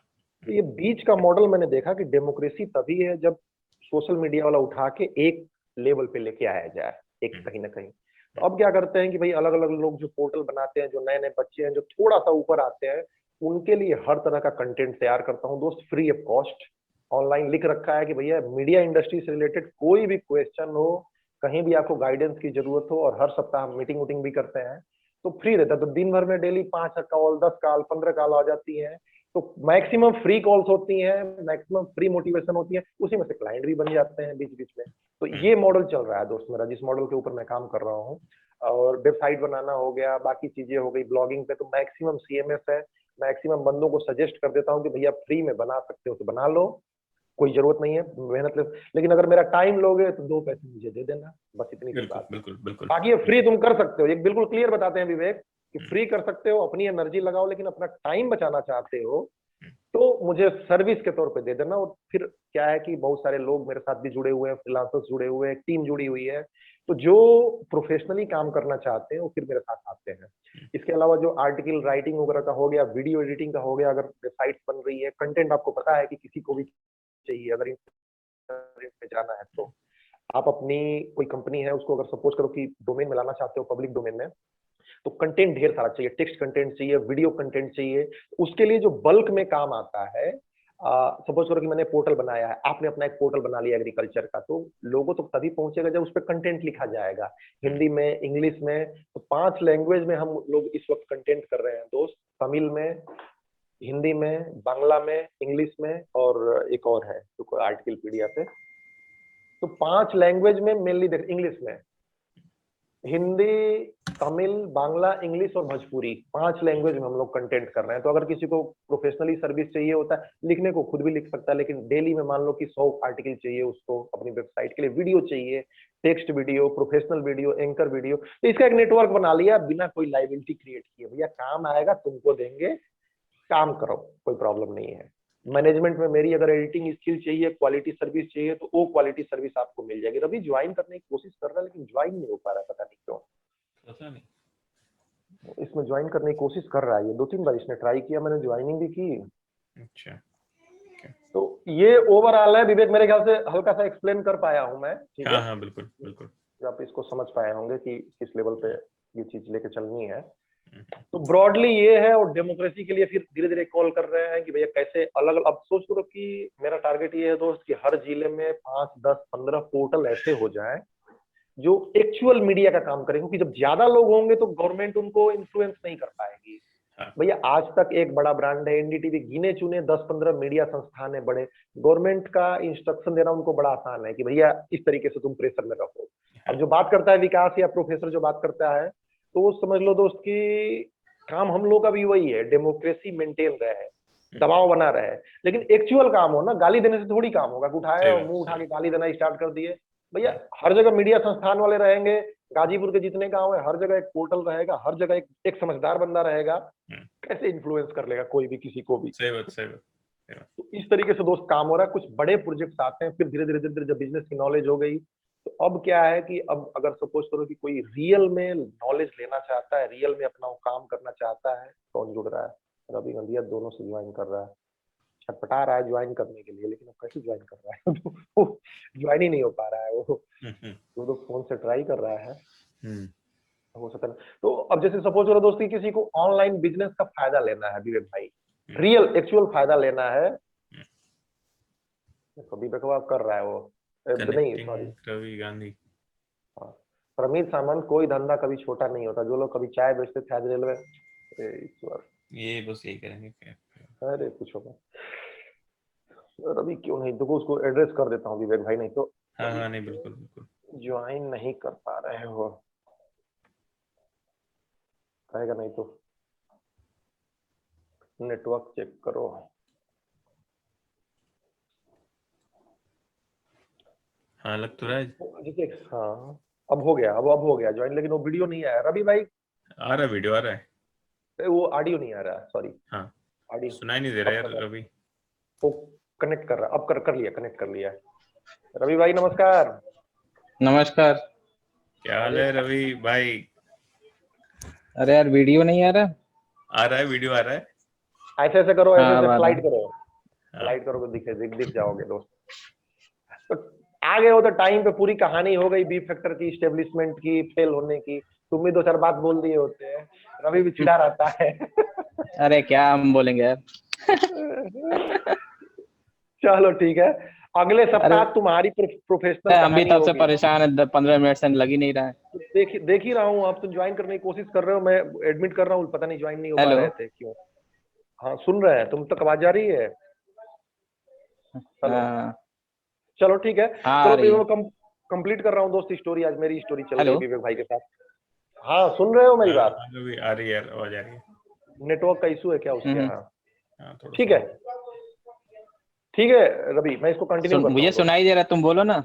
तो ये बीच का मॉडल मैंने देखा कि डेमोक्रेसी तभी है जब सोशल मीडिया वाला उठा के एक लेवल पे लेके आया जाए, एक कहीं ना कहीं। तो अब क्या करते हैं कि भाई अलग अलग लोग जो पोर्टल बनाते हैं, जो नए नए बच्चे हैं जो थोड़ा सा ऊपर आते हैं, उनके लिए हर तरह का कंटेंट तैयार करता हूँ दोस्त, फ्री ऑफ कॉस्ट। ऑनलाइन लिख रखा है कि भैया मीडिया इंडस्ट्री से रिलेटेड कोई भी क्वेश्चन हो, कहीं भी आपको गाइडेंस की जरूरत हो, और हर सप्ताह मीटिंग वूटिंग भी करते हैं, तो फ्री रहता है। तो दिन भर में डेली 5 कॉल, 10 कॉल, 15 कॉल आ जाती है। तो मैक्सिमम फ्री कॉल्स होती हैं, मैक्सिमम फ्री मोटिवेशन होती है, उसी में से क्लाइंट भी बन जाते हैं बीच बीच में। तो ये मॉडल चल रहा है दोस्त मेरा, जिस मॉडल के ऊपर मैं काम कर रहा हूँ। और वेबसाइट बनाना हो गया, बाकी चीजें हो गई, ब्लॉगिंग पे तो मैक्सिमम सीएमएस है। मैक्सिमम बंदों को सजेस्ट कर देता हूँ कि भैया फ्री में बना सकते हो तो बना लो, कोई जरूरत नहीं है मेहनत ले, लेकिन अगर मेरा टाइम लोगे तो 2 पैसे मुझे दे देना, बस इतनी सी बिल्कुल बात है। बिल्कुल बिल्कुल। बाकी ये फ्री तुम कर सकते हो, एक बिल्कुल क्लियर बताते हैं विवेक कि फ्री कर सकते हो, अपनी एनर्जी लगाओ, लेकिन अपना टाइम बचाना चाहते हो तो मुझे सर्विस के तौर पे दे देना। और फिर क्या है कि बहुत सारे लोग मेरे साथ भी जुड़े हुए हैं, फ्रीलांसर्स जुड़े हुए हैं, टीम जुड़ी हुई है, तो जो प्रोफेशनली काम करना चाहते हैं वो फिर मेरे साथ आते हैं। इसके अलावा जो आर्टिकल राइटिंग वगैरह का हो गया, वीडियो एडिटिंग का हो गया, अगर वेबसाइट बन रही है, कंटेंट आपको पता है कि किसी को भी चाहिए, अगर इंटरनेट पे जाना है तो आप अपनी कोई कंपनी है उसको अगर सपोज करो कि डोमेन में लाना चाहते हो, पब्लिक डोमेन में, तो कंटेंट ढेर सारा चाहिए, टेक्स्ट कंटेंट चाहिए, वीडियो कंटेंट चाहिए। उसके लिए जो बल्क में काम आता है, सपोज करो कि मैंने पोर्टल बनाया है, आपने अपना एक पोर्टल बना लिया एग्रीकल्चर का, तो लोगों तो तभी पहुंचेगा जब उस पर कंटेंट लिखा जाएगा, हिंदी में, इंग्लिश में। तो 5 लैंग्वेज में हम लोग इस वक्त कंटेंट कर रहे हैं दोस्त, तमिल में, हिंदी में, बांग्ला में, इंग्लिश में, और एक और है तो आर्टिकल पीडीएफ है। तो 5 लैंग्वेज में मेनली इंग्लिश में, हिंदी, तमिल, बांग्ला, इंग्लिश और भोजपुरी, 5 लैंग्वेज में हम लोग कंटेंट कर रहे हैं। तो अगर किसी को प्रोफेशनली सर्विस चाहिए होता है, लिखने को खुद भी लिख सकता है, लेकिन डेली में मान लो कि 100 आर्टिकल चाहिए उसको अपनी वेबसाइट के लिए, वीडियो चाहिए, text video, professional video, anchor video, तो इसका एक नेटवर्क बना लिया बिना कोई लाइबिलिटी क्रिएट किए। भैया काम आएगा, तुमको देंगे, काम करो, कोई प्रॉब्लम नहीं है। मैनेजमेंट में मेरी अगर एडिटिंग स्किल चाहिए, क्वालिटी सर्विस चाहिए, तो वो क्वालिटी सर्विस आपको मिल जाएगी। रवि ज्वाइन करने की कोशिश कर रहा है लेकिन ज्वाइन नहीं हो पा रहा है, पता नहीं क्यों। पता नहीं। इसमें ज्वाइन करने की कोशिश कर रहा है, ये 2-3 बार इसने ट्राई किया, मैंने ज्वाइनिंग भी की। अच्छा, तो ये ओवरऑल है विवेक, मेरे ख्याल से हल्का सा एक्सप्लेन कर पाया हूं मैं, ठीक है? हाँ बिल्कुल बिल्कुल। आप इसको समझ पाए होंगे कि किस लेवल पे ये चीज लेके चलनी है। तो ब्रॉडली ये है, और डेमोक्रेसी के लिए फिर धीरे धीरे कॉल कर रहे हैं कि भैया कैसे अलग, अब सोच करो कि मेरा टारगेट ये है दोस्त कि हर जिले में 5, 10, 15 पोर्टल ऐसे हो जाएं जो एक्चुअल मीडिया का काम करें, क्योंकि जब ज्यादा लोग होंगे तो गवर्नमेंट उनको इन्फ्लुएंस नहीं कर पाएगी। भैया आज तक एक बड़ा ब्रांड है एनडीटीवी, गिने चुने 10-15 मीडिया संस्थान है बड़े, गवर्नमेंट का इंस्ट्रक्शन देना उनको बड़ा आसान है कि भैया इस तरीके से तुम प्रेशर में रखो। अब जो बात करता है विकास या प्रोफेसर जो बात करता है, तो वो समझ लो दोस्त की काम हम लोग का भी वही है, डेमोक्रेसी मेंटेन रहे, दबाव बना रहे, लेकिन एक्चुअल काम हो ना, गाली देने से थोड़ी काम होगा। उठाए और मुंह उठा के गाली देना स्टार्ट कर दिए, भैया हर जगह मीडिया संस्थान वाले रहेंगे, गाजीपुर के जितने गांव है हर जगह एक पोर्टल रहेगा, हर जगह एक समझदार बंदा रहेगा, कैसे इन्फ्लुएंस कर लेगा कोई भी किसी को भी। सही बात। तो इस तरीके से दोस्त काम हो रहा है, कुछ बड़े प्रोजेक्ट्स आते हैं, फिर धीरे धीरे जब बिजनेस की नॉलेज हो गई, तो अब क्या है कि अब अगर सपोज करो कि कोई रियल में नॉलेज लेना चाहता है, रियल में अपना काम करना चाहता है, कौन जुड़ रहा है? रवि गंधिया दोनों से ज्वाइन कर रहा है, छटपटा रहा है ज्वाइन करने के लिए, लेकिन अब कैसे ज्वाइन कर रहा है? वो ज्वाइन ही नहीं हो पा रहा है, वो तो फोन से ट्राई कर रहा है, हो सकता है। तो अब जैसे सपोज करो दोस्ती किसी को ऑनलाइन बिजनेस का फायदा लेना है विवेक भाई, रियल एक्चुअल फायदा लेना है, कभी बकवास कर रहा है वो, नहीं सॉरी, रवि गांधी। प्रमीत सामंत, कोई धंधा कभी छोटा नहीं होता, जो लोग कभी चाय बेचते थे आज रेलवे, ये बस यही करेंगे। अरे पूछो मत, रवि क्यों नहीं, देखो उसको एड्रेस कर देता हूँ विवेक भाई, नहीं तो हाँ नहीं बिल्कुल ज्वाइन नहीं कर पा रहे हो, कहेगा नहीं तो नेटवर्क चेक करो। हाँ लग तो रहा है। हाँ अब हो गया, अब हो गया ज्वाइन, लेकिन वो वीडियो नहीं आया रवि भाई। आ रहा है, वीडियो आ रहा है, वो ऑडियो नहीं आ रहा है, सॉरी। हाँ ऑडियो सुनाई नहीं दे रहा यार रवि। वो कनेक्ट कर रहा, अब कर लिया, कनेक्ट कर लिया। रवि भाई नमस्कार। नमस्कार, क्या हाल है रवि भाई? अरे यार वीडियो नहीं आ रहा। आ रहा है, वीडियो आ रहा है। ऐसे ऐसे करो, ऐसे ऐसे स्लाइड करो, हाँ। स्लाइड करोगे दिख जाओगे दोस्त। तो आ गए हो तो टाइम पे पूरी कहानी हो गई बी फैक्टर की, इस्टेब्लिशमेंट की, फेल होने की, तुम भी 2-4 बात बोल दिए होते हैं, रवि भी चिढ़ा रहता है। अरे क्या हम बोलेंगे यार। चलो ठीक है, अगले सप्ताह तुम्हारी प्रोफेशनल हम भी कहानी तब से होगी। परेशान है, 15 मिनट से लग ही नहीं रहा है। देख ही रहा हूँ, आप तो ज्वाइन करने की कोशिश कर रहे हो, मैं एडमिट कर रहा हूँ, पता नहीं ज्वाइन नहीं हो पा रहे थे क्यों। हाँ सुन रहे हैं, तुम तक आवाज आ रही है? चलो ठीक है, चलो कंप्लीट कर रहा हूँ दोस्त स्टोरी, आज मेरी स्टोरी चल रही है विवेक भाई के साथ। हाँ सुन रहे हो मेरी बात? आ रही है, आवाज आ रही है। नेटवर्क का इशू है क्या उसके यहाँ? ठीक है ठीक है रवि, मैं इसको कंटिन्यू मुझे सुनाई दे रहा है, तुम बोलो ना।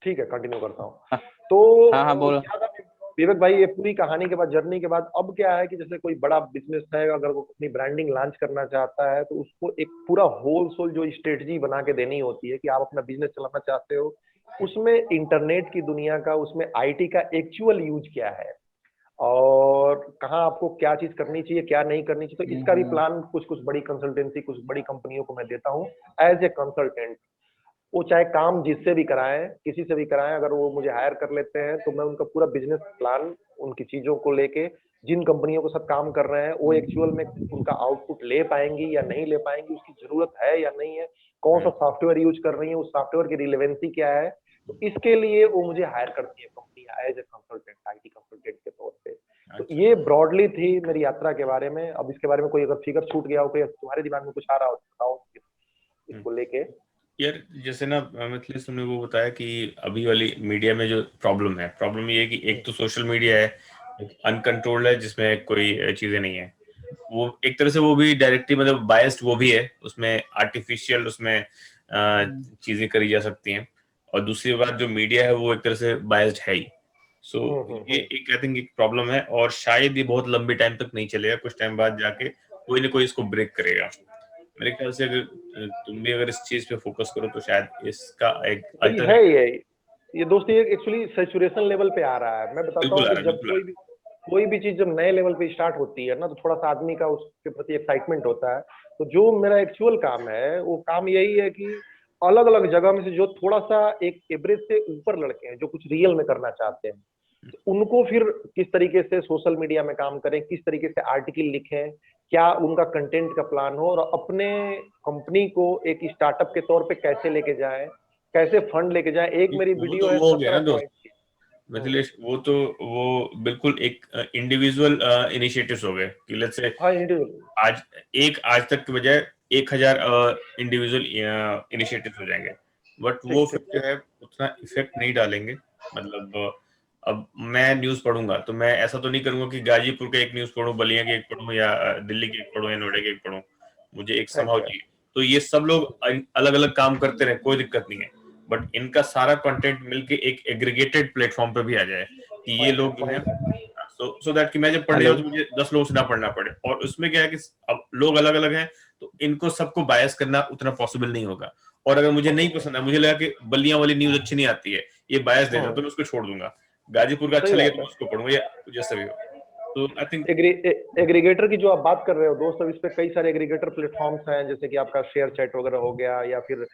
ठीक है कंटिन्यू करता हूँ। तो हाँ बोलो। विवेक भाई, ये पूरी कहानी के बाद, जर्नी के बाद, अब क्या है कि जैसे कोई बड़ा बिजनेस है, अगर वो अपनी ब्रांडिंग लॉन्च करना चाहता है तो उसको एक पूरा होल सोल जो स्ट्रेटजी बना के देनी होती है कि आप अपना बिजनेस चलाना चाहते हो, उसमें इंटरनेट की दुनिया का, उसमें आईटी का एक्चुअल यूज क्या है और कहाँ आपको क्या चीज करनी चाहिए, क्या नहीं करनी चाहिए। तो इसका भी प्लान कुछ कुछ बड़ी कंसल्टेंसी, कुछ बड़ी कंपनियों को मैं देता हूँ एज ए कंसल्टेंट। वो चाहे काम जिससे भी कराएं, किसी से भी कराएं, अगर वो मुझे हायर कर लेते हैं तो मैं उनका पूरा बिजनेस प्लान, उनकी चीजों को लेके, जिन कंपनियों के साथ काम कर रहे हैं वो एक्चुअल में उनका आउटपुट ले पाएंगी या नहीं ले पाएंगी, उसकी जरूरत है या नहीं है, कौन सा सॉफ्टवेयर यूज कर रही है, उस सॉफ्टवेयर की रिलेवेंसी क्या है। तो इसके लिए वो मुझे हायर करती है company as a consultant, IT consultant के तौर पे। तो ये ब्रॉडली थी मेरी यात्रा के बारे में। अब इसके बारे में कोई अगर फिगर छूट गया हो, कोई तुम्हारे दिमाग में कुछ आ रहा हो तो बताओ इसको लेके। यार जैसे ना मिथिलेश, तुमने वो बताया कि अभी वाली मीडिया में जो प्रॉब्लम ये है कि एक तो सोशल मीडिया है, अनकंट्रोल्ड है, जिसमें कोई चीजें नहीं है। वो एक तरह से वो भी डायरेक्टली मतलब बायस्ड वो भी है, उसमें आर्टिफिशियल उसमें चीजें करी जा सकती हैं। और दूसरी बात, जो मीडिया है वो एक तरह से बायस्ड है ही। सो ये एक आई थिंक एक प्रॉब्लम है, और शायद ये बहुत लंबे टाइम तक नहीं चलेगा। कुछ टाइम बाद जाके कोई ना कोई इसको ब्रेक करेगा। मेरे ख्याल से अगर तुम भी अगर इस चीज पे फोकस करो तो शायद इसका एक भाई है ये दोस्ती एक्चुअली सैचुरेशन लेवल पे आ रहा है। मैं बताता हूँ बिल्कुल आ कि रहा है, जब बिल्कुल कोई भी चीज जब नए लेवल पे स्टार्ट होती है ना, तो थोड़ा सा आदमी का उसके प्रति एक्साइटमेंट होता है। तो जो मेरा एक्चुअल काम है, वो काम यही है कि अलग अलग जगह में से जो थोड़ा सा एक एवरेज से ऊपर लड़के हैं, जो कुछ रियल में करना चाहते हैं, तो उनको फिर किस तरीके से सोशल मीडिया में काम करें, किस तरीके से आर्टिकल लिखें, क्या उनका कंटेंट का प्लान हो, और अपने कंपनी को एक स्टार्टअप के तौर पे कैसे लेके जाएं, कैसे फंड लेके जाए। एक मेरी वो वीडियो तो है वो हो गया 17 ना दोस्त पॉइंट की। मिथिलेश, वो बिल्कुल एक इंडिविजुअल इनिशिएटिव्स हो गए कि लेट्स से हाँ, इंडिविजुअल। आज तक के बजाय 1000 इंडिविजुअल इनिशिएटिव हो जाएंगे। बट वो ठीक फिर ठीक। जो है उतना इफेक्ट नहीं डालेंगे। मतलब अब मैं न्यूज पढ़ूंगा तो मैं ऐसा तो नहीं करूंगा कि गाजीपुर का एक न्यूज पढ़ूं, बलिया के एक पढ़ूं, या दिल्ली के एक पढ़ूं, या नोएडा के एक पढ़ूं। मुझे एक समाव चाहिए। तो ये सब लोग अलग अलग काम करते रहे, कोई दिक्कत नहीं है। बट इनका सारा कंटेंट मिलके एक एग्रीगेटेड प्लेटफॉर्म पे भी आ जाए कि ये लोग जो है, सो दैट कि मैं जब पढ़ने हेलो। जाऊँ तो मुझे 10 लोगों से ना पढ़ना पड़े। और उसमें क्या है कि अब लोग अलग अलग हैं, तो इनको सबको बायस करना उतना पॉसिबल नहीं होगा। और अगर मुझे नहीं पसंद है, मुझे लगा कि बलियां वाली न्यूज अच्छी नहीं आती है, ये बायस दे रहा है, तो मैं उसको छोड़ दूंगा। गाजीपुर का सही अच्छा लगे बात तो है। मैं उसको पढ़ूंगा, या जैसा भी हो। तो आई थिंक एग्रीगेटर की जो आप बात कर रहे हो दोस्त, अब इस पे कई सारे एग्रीगेटर प्लेटफॉर्म्स हैं, जैसे कि आपका शेयर चैट वगैरह हो गया, या फिर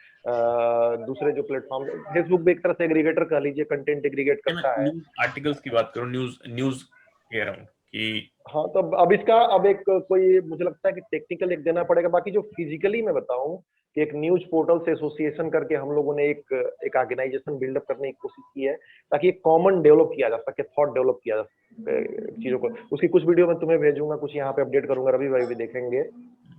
दूसरे जो प्लेटफॉर्म, फेसबुक भी एक तरह से एग्रीगेटर कह लीजिए, कंटेंट एग्रीगेट मैं करता है। न्यूज आर्टिकल्स की बात करूँ, न्यूज न्यूज कह रहा हूँ कि हाँ, तो अब इसका अब एक कोई मुझे लगता है कि टेक्निकल एक देना पड़ेगा। बाकी जो फिजिकली मैं बताऊं कि एक न्यूज पोर्टल से एसोसिएशन करके हम लोगों ने एक ऑर्गेनाइजेशन बिल्डअप करने की कोशिश की है, ताकि एक कॉमन डेवलप किया जा सके, थॉट डेवलप किया जा सके चीजों को। उसकी कुछ वीडियो मैं तुम्हें भेजूंगा, कुछ यहाँ पे अपडेट करूंगा, रवि भाई भी देखेंगे।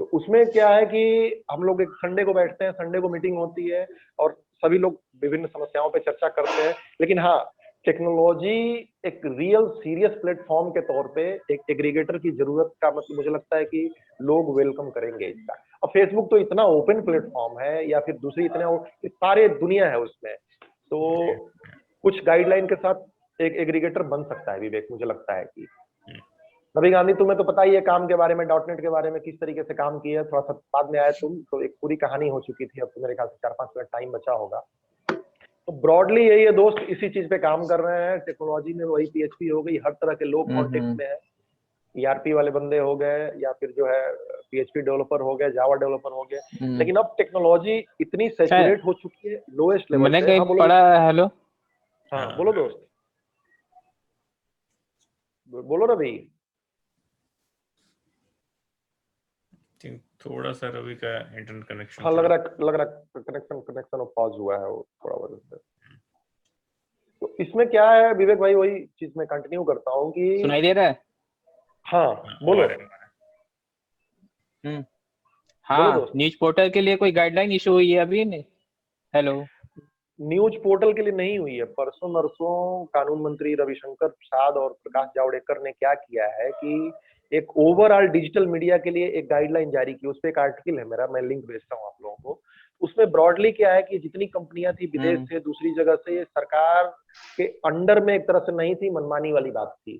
तो उसमें क्या है कि हम लोग एक संडे को बैठते हैं, संडे को मीटिंग होती है, और सभी लोग विभिन्न समस्याओं पे चर्चा करते हैं। लेकिन हाँ, टेक्नोलॉजी एक रियल सीरियस प्लेटफॉर्म के तौर पे एक एग्रीगेटर की जरूरत का मतलब मुझे लगता है कि लोग वेलकम करेंगे इसका। अब फेसबुक तो इतना ओपन प्लेटफॉर्म है, या फिर दूसरी इतने सारे दुनिया है उसमें, तो कुछ गाइडलाइन के साथ एक एग्रीगेटर बन सकता है विवेक, मुझे लगता है कि। रवि गांधी, तुम्हें तो पता ही है काम के बारे में, डॉटनेट के बारे में किस तरीके से काम किया है। थोड़ा सा बाद में आए तुम, तो एक पूरी कहानी हो चुकी थी। अब तो मेरे ख्याल से 4-5 मिनट टाइम बचा होगा। तो ब्रॉडली यही है दोस्त, इसी चीज पे काम कर रहे हैं। टेक्नोलॉजी में वही पीएचपी हो गई, हर तरह के लोग कॉन्टेक्ट में है। ईआरपी वाले बंदे हो गए, या फिर जो है पीएचपी डेवलपर हो गए, जावा डेवलपर हो गए। लेकिन अब टेक्नोलॉजी इतनी सैचुरेट हो चुकी है लोएस्ट लेवल मैंने पे। कहीं हाँ बोलो। पढ़ा है। हेलो। हाँ बोलो दोस्त, बोलो रवि। थोड़ा सा रवि का इंटरनेट कनेक्शन हाँ, थोड़ा। लग रहा कनेक्शन पॉज हुआ है वो थोड़ा वजह से। तो इसमें क्या है विवेक भाई, वही चीज मैं कंटिन्यू करता हूँ कि सुनाई दे रहा है? हाँ बोलो, हम्म। बोलो हाँ, दोस्त। न्यूज पोर्टल के लिए कोई गाइडलाइन इशू हुई है अभी नहीं? हेलो। न्यूज पोर्टल के लिए नहीं हुई है। परसों नरसों कानून मंत्री रविशंकर प्रसाद और प्रकाश जावड़ेकर ने क्या किया है कि एक ओवरऑल डिजिटल मीडिया के लिए एक गाइडलाइन जारी की। उस पर एक आर्टिकल है मेरा, मैं लिंक भेजता हूँ आप लोगों को। उसमें ब्रॉडली क्या है कि जितनी कंपनियां थी विदेश से, दूसरी जगह से, ये सरकार के अंडर में एक तरह से नहीं थी, मनमानी वाली बात थी।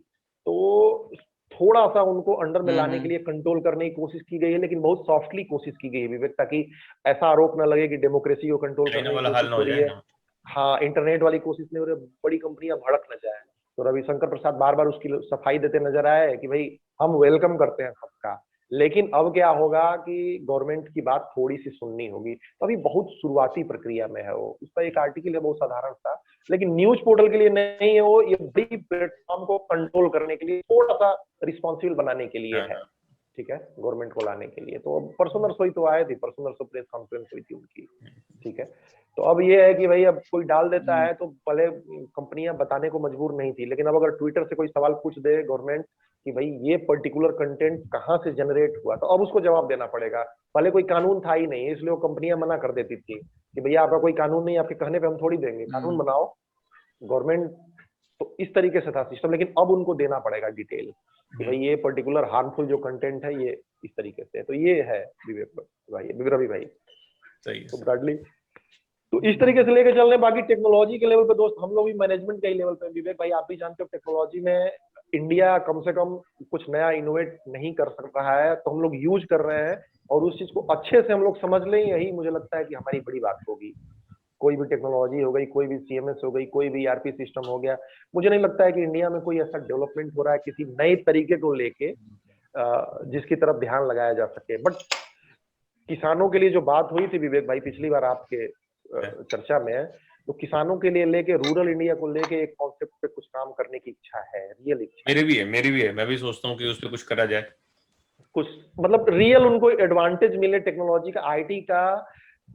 तो थोड़ा सा उनको अंडर में लाने के लिए कंट्रोल करने की कोशिश की गई है, लेकिन बहुत सॉफ्टली कोशिश की गई है विवेक, ताकि ऐसा आरोप न लगे कि डेमोक्रेसी को कंट्रोल चाइना करने की वाला हाल कोशिश ना हो हो रही जाए है। ना। हाँ, इंटरनेट वाली कोशिश नहीं हो रही, बड़ी कंपनियां भड़क न जाए। तो रविशंकर प्रसाद बार बार उसकी सफाई देते नजर आए कि भाई हम वेलकम करते हैं सबका, लेकिन अब क्या होगा कि गवर्नमेंट की बात थोड़ी सी सुननी होगी। तो अभी बहुत शुरुआती प्रक्रिया में है वो, उसका एक आर्टिकल है बहुत साधारण सा, लेकिन न्यूज पोर्टल के लिए नहीं है वो, ये बड़ी प्लेटफॉर्म को कंट्रोल करने के लिए, थोड़ा सा रिस्पॉन्सिबल बनाने के लिए है, ठीक है, गवर्नमेंट को लाने के लिए। तो परसों नरसों ही तो आए थे, परसों नरसों प्रेस कॉन्फ्रेंस हुई थी उनकी, ठीक है। तो अब ये है कि भाई अब कोई डाल देता है तो पहले कंपनियां बताने को मजबूर नहीं थी, लेकिन अब अगर ट्विटर से कोई सवाल पूछ दे गवर्नमेंट कि भाई ये पर्टिकुलर कंटेंट कहाँ से जनरेट हुआ, तो अब उसको जवाब देना पड़ेगा। पहले कोई कानून था ही नहीं, इसलिए वो कंपनियां मना कर देती थी कि भैया आपका कोई कानून नहीं, आपके कहने पे हम थोड़ी देंगे, कानून बनाओ गवर्नमेंट। तो इस तरीके से था सिस्टम, लेकिन अब उनको देना पड़ेगा डिटेल कि भाई ये पर्टिकुलर हार्मफुल जो कंटेंट है ये इस तरीके से। तो ये है विवेक भाई, रवि भाई, सही है। तो ब्रॉडली तो इस तरीके से लेके चल रहे। बाकी टेक्नोलॉजी के लेवल पे दोस्त हम लोग भी मैनेजमेंट के लेवल पे, विवेक भाई आप भी जानते हो टेक्नोलॉजी में इंडिया कम से कम कुछ नया इनोवेट नहीं कर सक रहा है, तो हम लोग यूज कर रहे हैं और उस चीज को अच्छे से हम लोग समझ लें, यही मुझे लगता है कि हमारी बड़ी बात होगी। कोई भी टेक्नोलॉजी हो गई, कोई भी सीएमएस हो गई, कोई भी ईआरपी सिस्टम हो गया, मुझे नहीं लगता है कि इंडिया में कोई ऐसा डेवलपमेंट हो रहा है किसी नए तरीके को लेके जिसकी तरफ ध्यान लगाया जा सके। बट किसानों के लिए जो बात हुई थी विवेक भाई पिछली बार आपके चर्चा में, तो किसानों के लिए लेके, रूरल इंडिया को लेके एक कॉन्सेप्ट पे कुछ काम करने की इच्छा है, रियल इच्छा। मेरी भी है, मैं भी सोचता हूँ कि उस पर कुछ करा जाए, कुछ मतलब रियल उनको एडवांटेज मिले टेक्नोलॉजी का, आईटी का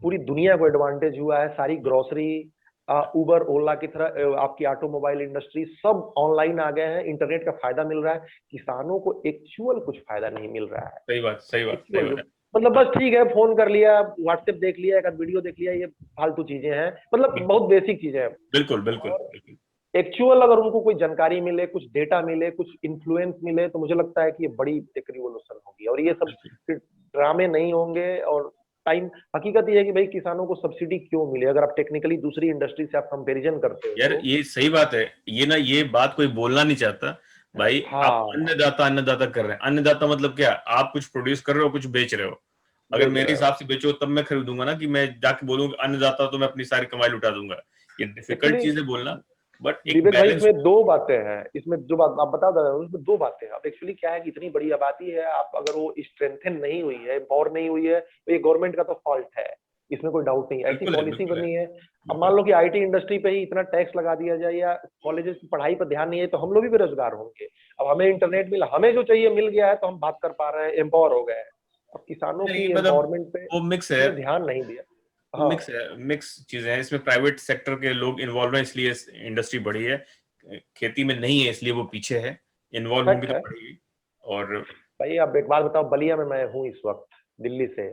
पूरी दुनिया को एडवांटेज हुआ है। सारी ग्रोसरी, उबर ओला की तरह आपकी ऑटोमोबाइल इंडस्ट्री सब ऑनलाइन आ गए हैं, इंटरनेट का फायदा मिल रहा है, किसानों को एक्चुअल कुछ फायदा नहीं मिल रहा है। सही बात, सही बात, सही बात। मतलब बस ठीक है, फोन कर लिया, व्हाट्सएप देख लिया, एक वीडियो देख लिया, ये फालतू चीजें हैं, मतलब बहुत बेसिक चीजें हैं। बिल्कुल बिल्कुल बिल्कुल। एक्चुअल अगर उनको कोई जानकारी मिले, कुछ डेटा मिले, कुछ इन्फ्लुएंस मिले, तो मुझे लगता है कि ये बड़ी एक रिवोल्यूशन होगी और ये सब ड्रामे नहीं होंगे। और टाइम हकीकत ये है कि भाई किसानों को सब्सिडी क्यों मिले, अगर आप टेक्निकली दूसरी इंडस्ट्री से आप कंपैरिजन करते हो यार ये सही बात है, ये बात कोई बोलना नहीं चाहता भाई। हाँ, आप अन्नदाता कर रहे हैं, अन्नदाता मतलब क्या, आप कुछ प्रोड्यूस कर रहे हो, कुछ बेच रहे हो। अगर मेरे हिसाब से बेचो तब मैं खरीदूंगा ना, कि मैं जाके बोलूंगा अन्नदाता, तो मैं अपनी सारी कमाई लुटा दूंगा। ये डिफिकल्ट चीज है बोलना, बट एक विवेक भाई बैलेंस। इसमें दो बातें हैं, इसमें जो बात आप बता रहे हो उसमें दो बातें हैं। अब एक्चुअली क्या है कि इतनी बड़ी आबादी है, आप अगर वो स्ट्रेंथन नहीं हुई है, पावर नहीं हुई है, तो ये गवर्नमेंट का तो फॉल्ट है, इसमें कोई डाउट नहीं है। ऐसी पॉलिसी बनी है। अब मान लो कि आईटी इंडस्ट्री पे ही इतना टैक्स लगा दिया जाए या कॉलेजेस की पढ़ाई पर ध्यान नहीं है, तो हम लोग भी बेरोजगार होंगे। अब हमें इंटरनेट मिला, हमें जो चाहिए मिल गया है, तो हम बात कर पा रहे हैं, एम्पावर हो गए। अब किसानों की एम्पावरमेंट पे वो मिक्स है, ध्यान नहीं दिया। हाँ, मिक्स चीजें हैं इसमें। प्राइवेट सेक्टर के लोग इन्वॉल्व हैं, इसलिए इंडस्ट्री बढ़ी है। खेती में नहीं है इसलिए वो पीछे है। इन्वॉल्वमेंट भी तो बढ़ेगी। और भाई अब एक बात बताओ, बलिया में मैं हूँ इस वक्त दिल्ली से,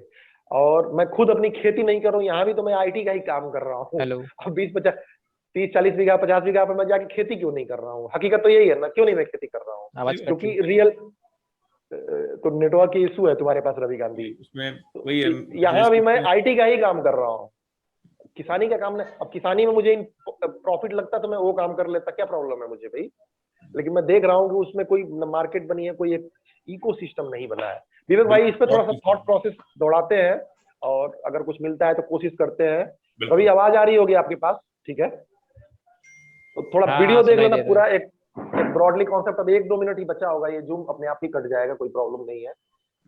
और मैं खुद अपनी खेती नहीं कर रहा हूँ, यहाँ भी तो मैं आईटी का ही काम कर रहा हूँ। अब 20-50-30-40 बीघा 50 बीघा पे मैं जाके खेती क्यों नहीं कर रहा हूँ? हकीकत तो यही है ना, क्यों नहीं मैं खेती कर रहा हूँ? क्योंकि रियल तो नेटवर्क की इशू है तुम्हारे पास रवि गांधी, उसमें वही है। यहाँ भी मैं आईटी का ही काम कर रहा हूँ, किसानी का काम नहीं। अब किसानी में मुझे प्रॉफिट लगता तो मैं वो काम कर लेता, क्या प्रॉब्लम है मुझे भाई? लेकिन मैं देख रहा हूँ कि उसमें कोई मार्केट बनी है, कोई एक इकोसिस्टम नहीं बना है। विवेक भाई इस पे थोड़ा सा थॉट प्रोसेस दौड़ाते हैं, और अगर कुछ मिलता है तो कोशिश करते हैं। रवि आवाज आ रही होगी आपके पास, ठीक है? तो थोड़ा वीडियो देख लेना पूरा, एक ब्रॉडली कॉन्सेप्ट। अब 1-2 मिनट ही बचा होगा, ये जूम अपने आप ही कट जाएगा, कोई प्रॉब्लम नहीं है।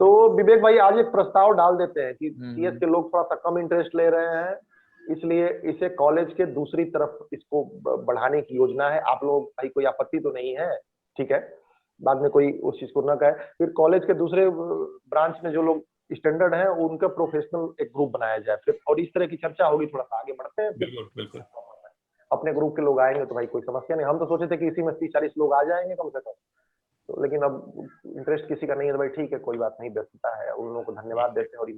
तो विवेक भाई आज एक प्रस्ताव डाल देते हैं कि सीएस के लोग थोड़ा सा कम इंटरेस्ट ले रहे हैं, इसलिए इसे कॉलेज के दूसरी तरफ इसको बढ़ाने की योजना है। आप लोग भाई कोई आपत्ति तो नहीं है? ठीक है, बाद में कोई उस चीज को ना कहे। फिर कॉलेज के दूसरे ब्रांच में जो लोग स्टैंडर्ड हैं उनका प्रोफेशनल एक ग्रुप बनाया जाए फिर, और इस तरह की चर्चा होगी। थोड़ा सा आगे बढ़ते हैं। बिल्कुल बिल्कुल। अपने ग्रुप के लोग आएंगे तो भाई कोई समस्या नहीं। हम तो सोचे थे कि इसी में 30-40 लोग आ जाएंगे कम से कम, तो लेकिन अब इंटरेस्ट किसी का नहीं है तो भाई ठीक है, कोई बात नहीं, व्यस्तता है। उन लोगों को धन्यवाद देते हैं और